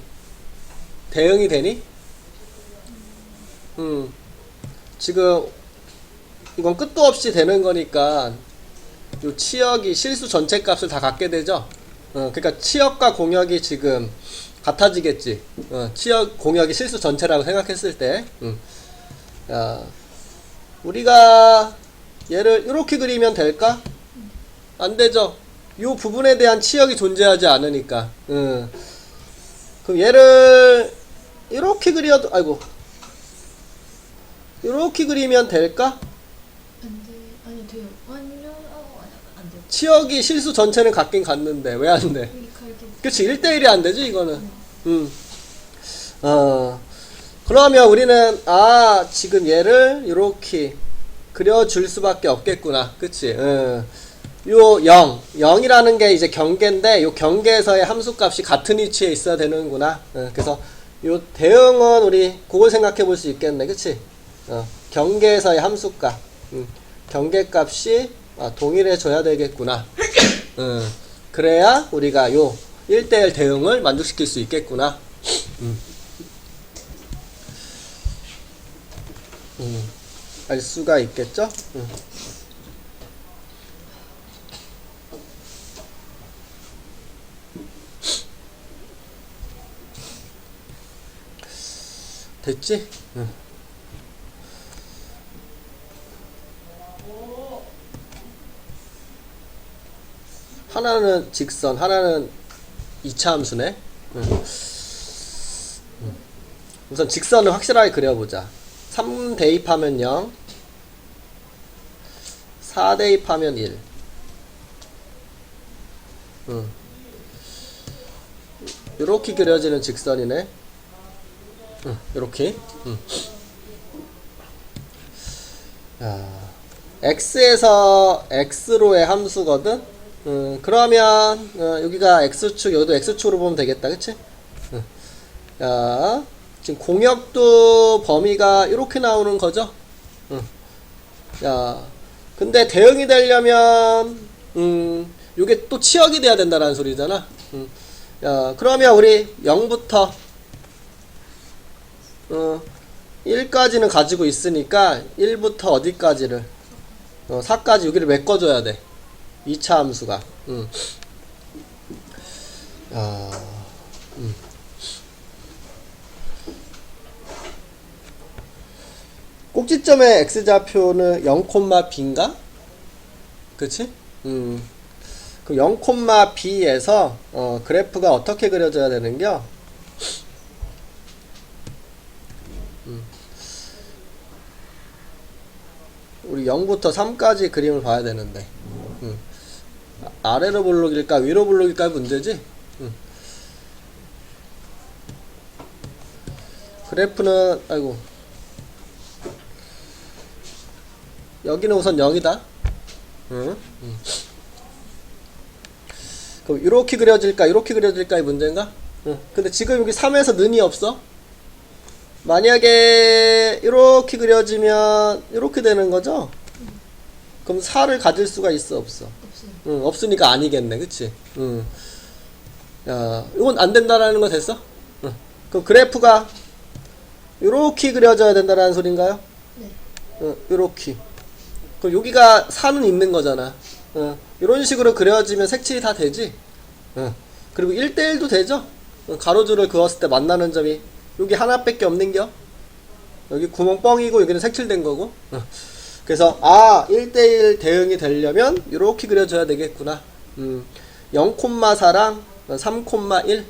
대응이 되니? 지금 이건 끝도 없이 되는 거니까 요 치역이 실수 전체 값을 다 갖게 되죠. 그러니까 치역과 공역이 지금 같아지겠지. 치역 공역이 실수 전체라고 생각했을 때, 우리가 얘를 이렇게 그리면 될까? 안 되죠. 요 부분에 대한 치역이 존재하지 않으니까. 그럼 얘를 이렇게 그려도, 아이고, 이렇게 그리면 될까?
안 돼. 아니 돼요. 아니요. 안 돼요.
치역이 실수 전체는 같긴 같는데 왜 안 돼?
여기 갈게.
그치, 1대1이 안 되지 이거는. 그러면 우리는 지금 얘를 이렇게 그려줄 수밖에 없겠구나. 그치? 요 0이라는 게 이제 경계인데 요 경계에서의 함수값이 같은 위치에 있어야 되는구나. 그래서 요 대응은 우리 그걸 생각해 볼 수 있겠네. 그치? 경계에서의 함수값, 경계값이 동일해져야 되겠구나. 그래야 우리가 요 1대1 대응을 만족시킬 수 있겠구나. 알 수가 있겠죠? 됐지? 하나는 직선, 하나는 2차 함수네. 우선 직선을 확실하게 그려보자. 3 대입하면 0, 4 대입하면 1. 요렇게 그려지는 직선이네. 요렇게. x에서 x로의 함수거든. 그러면 여기가 x축, 여기도 x축으로 보면 되겠다. 그치? 야, 지금 공역도 범위가 이렇게 나오는 거죠. 야, 근데 대응이 되려면 요게 또 치역이 돼야 된다는 소리잖아. 야, 그러면 우리 0부터 1까지는 가지고 있으니까 1부터 어디까지를 4까지 여기를 메꿔줘야 돼. 2차 함수가. 꼭지점의 x좌표는 0,b인가? 그치? 그 0,b에서 그래프가 어떻게 그려져야 되는겨? 우리 0부터 3까지 그림을 봐야 되는데 아래로 볼록일까 위로 볼록일까 문제지? 그래프는 아이고 여기는 우선 0이다. 그럼 이렇게 그려질까 이렇게 그려질까의 문제인가? 근데 지금 여기 3에서 는이 없어? 만약에 이렇게 그려지면 이렇게 되는 거죠? 그럼 4를 가질 수가 있어 없어?
없어요.
응, 없으니까 아니겠네, 그치? 응. 야, 이건 안 된다라는 거 됐어? 응. 그럼 그래프가 이렇게 그려져야 된다라는 소린가요?
네.
응, 이렇게. 그럼 여기가 4는 있는 거잖아. 응. 이런 식으로 그려지면 색칠이 다 되지? 응. 그리고 1대1도 되죠? 응, 가로줄을 그었을 때 만나는 점이 여기 하나밖에 없는겨? 여기 구멍 뻥이고 여기는 색칠된 거고. 응. 그래서 1대1 대응이 되려면 이렇게 그려줘야 되겠구나. 0,4랑 3,1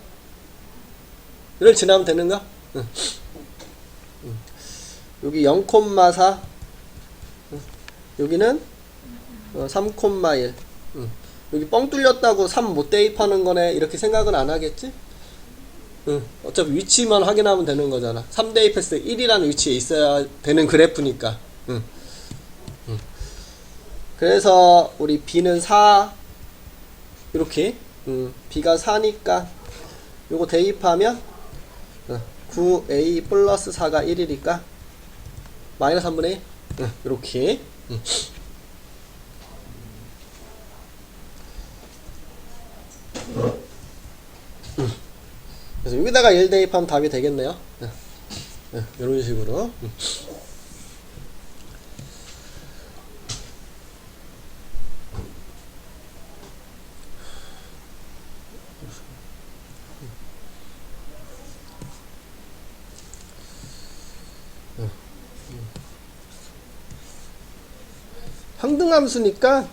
를 지나면 되는가? 여기 0,4 여기는 3,1 여기 뻥 뚫렸다고 3 못 대입하는 거네 이렇게 생각은 안 하겠지? 어차피 위치만 확인하면 되는 거잖아. 3 대입했을 때 1이라는 위치에 있어야 되는 그래프니까. 그래서 우리 B는 4 이렇게 B가 4니까 요거 대입하면 9A 플러스 4가 1이니까 마이너스 3분의 1 이렇게 그래서 여기다가 1 대입하면 답이 되겠네요. 이런 식으로 항등함수니까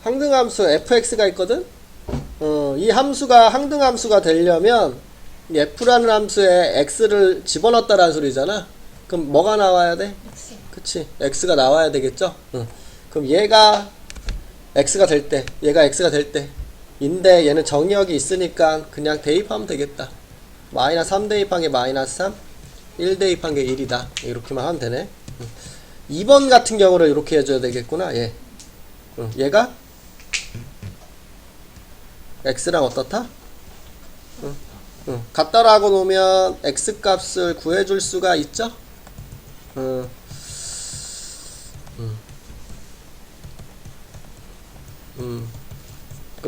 항등함수 fx가 있거든. 이 함수가 항등함수가 되려면 이 f라는 함수에 x를 집어넣었다라는 소리잖아. 그럼 뭐가 나와야 돼?
X.
그치, x가 나와야 되겠죠. 그럼 얘가 x가 될 때, 얘가 x가 될 때 인데 얘는 정의역이 있으니까 그냥 대입하면 되겠다. 마이너스 3 대입한 게 마이너스 3, 1 대입한 게 1이다. 이렇게만 하면 되네. 2번 같은 경우를 이렇게 해줘야 되겠구나. 얘. 얘가 x랑 어떻다? 같다라고 놓으면 x 값을 구해줄 수가 있죠? 그럼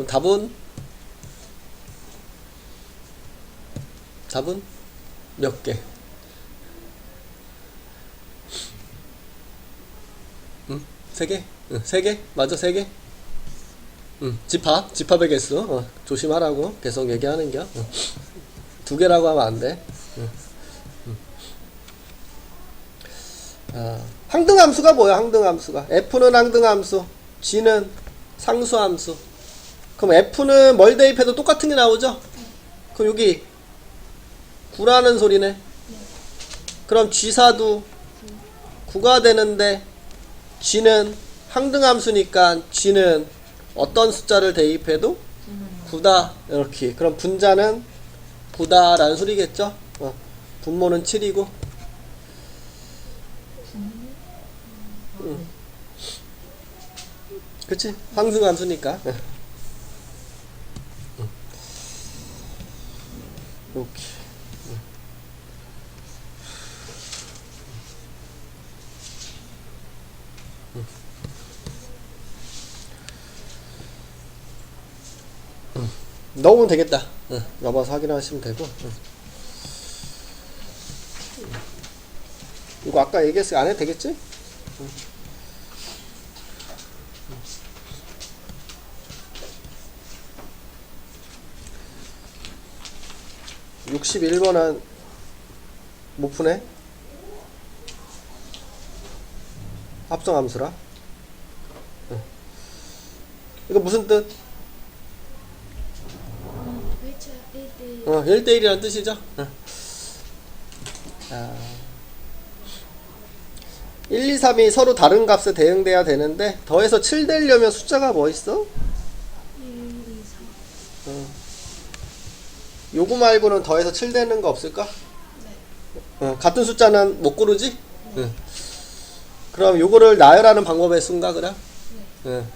답은 몇 개? 세 개? 세 개? 맞아, 세 개? 집합의 개수. 조심하라고 계속 얘기하는겨. 두 개라고 하면 안 돼. 항등함수가 뭐야, 항등함수가? F는 항등함수, G는 상수함수. 그럼 F는 뭘 대입해도 똑같은 게 나오죠? 그럼 여기 9라는 소리네. 그럼 G사도 9가 되는데 G는 항등함수니까 G는 어떤 숫자를 대입해도 9다 이렇게. 그럼 분자는 9다 라는 소리겠죠. 분모는 7이고 그치? 항등함수니까. 이렇게 넣으면 되겠다. 넣어서 확인하시면 되고. 이거 아까 얘기했으니까 안 해도 되겠지? 61번은 못 푸네? 합성함수라. 이거 무슨 뜻?
Which 1대
1대1이라는 뜻이죠. 1, 2, 3이 서로 다른 값에 대응돼야 되는데 더해서 7 되려면 숫자가 뭐 있어?
1, 2, 3.
요거 말고는 더해서 7 되는 거 없을까?
네.
같은 숫자는 못 고르지? 그럼 요거를 나열하는 방법에 쓴가 그래?
네.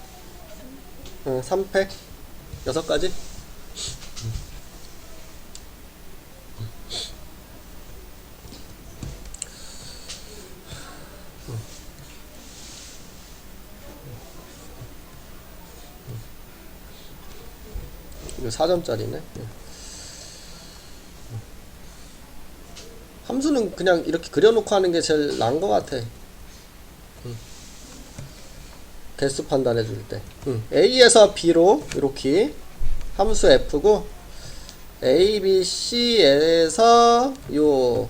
3팩 6가지? 이거 4점짜리네. 함수는 그냥 이렇게 그려놓고 하는 게 제일 나은 것 같아. 개수 판단해 줄 때. A에서 B로 이렇게 함수 F고 A, B, C에서 요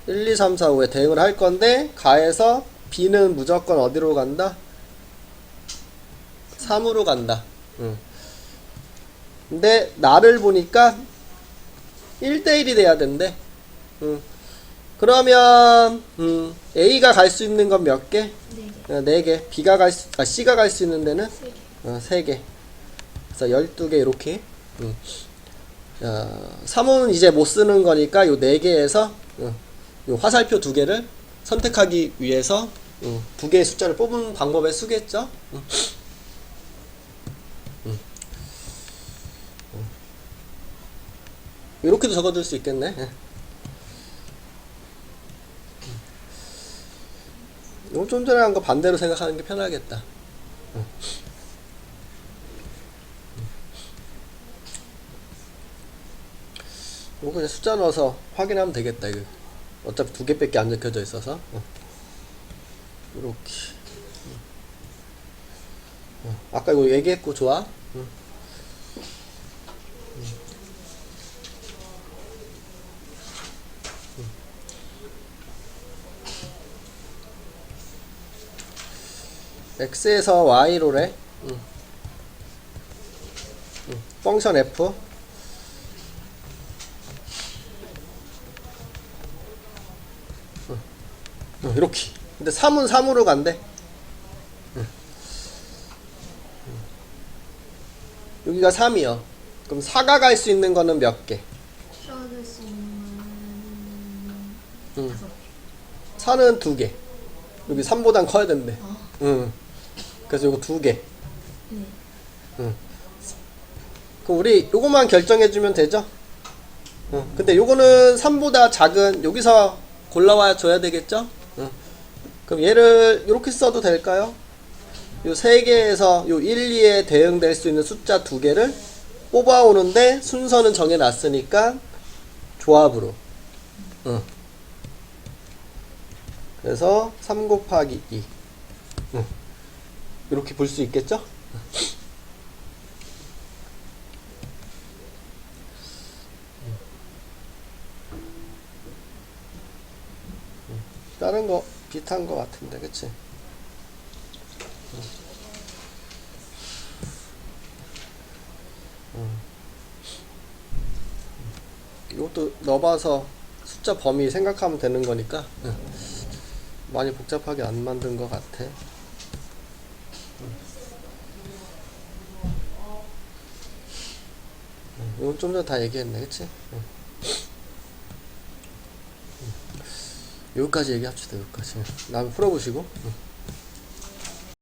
1, 2, 3, 4, 5에 대응을 할 건데 가에서 B는 무조건 어디로 간다? 3으로 간다. 근데 나를 보니까 1대1이 돼야 된대. 그러면 A가 갈 수 있는 건 몇 개? 4개. B가 C가 갈 수 있는 데는 3개. 그래서 12개 이렇게. 3호는 이제 못 쓰는 거니까 요 4개에서 요 화살표 2개를 선택하기 위해서 2개의 숫자를 뽑은 방법에 쓰겠죠. 이렇게도 적어줄 수 있겠네. 이거 좀 전에 한 거 반대로 생각하는 게 편하겠다. 이거 그냥 숫자 넣어서 확인하면 되겠다. 이거 어차피 2개밖에 안 적혀져 있어서. 이렇게. 아까 이거 얘기했고 좋아. x에서 y로래. 펑션 f 이렇게. 근데 3은 3으로 간대. 여기가 3이요. 그럼 4가 갈 수 있는 거는 몇 개?
써줄 수 있는 거는 5개.
4는 2개. 여기 3보단 커야 된대.
아.
그래서 요거 2개.
네.
그럼 우리 요거만 결정해주면 되죠? 근데 요거는 3보다 작은, 여기서 골라와 줘야 되겠죠? 그럼 얘를 이렇게 써도 될까요? 요 3개에서 요 1, 2에 대응될 수 있는 숫자 2개를 뽑아오는데 순서는 정해놨으니까 조합으로. 그래서 3 곱하기 2. 이렇게 볼 수 있겠죠? 다른 거 비슷한 거 같은데, 그치? 이것도 넣어봐서 숫자 범위 생각하면 되는 거니까 많이 복잡하게 안 만든 것 같아. 이건 좀 전에 다 얘기했네, 그치? 여기까지 얘기합시다. 여기까지. 나 한번 풀어보시고.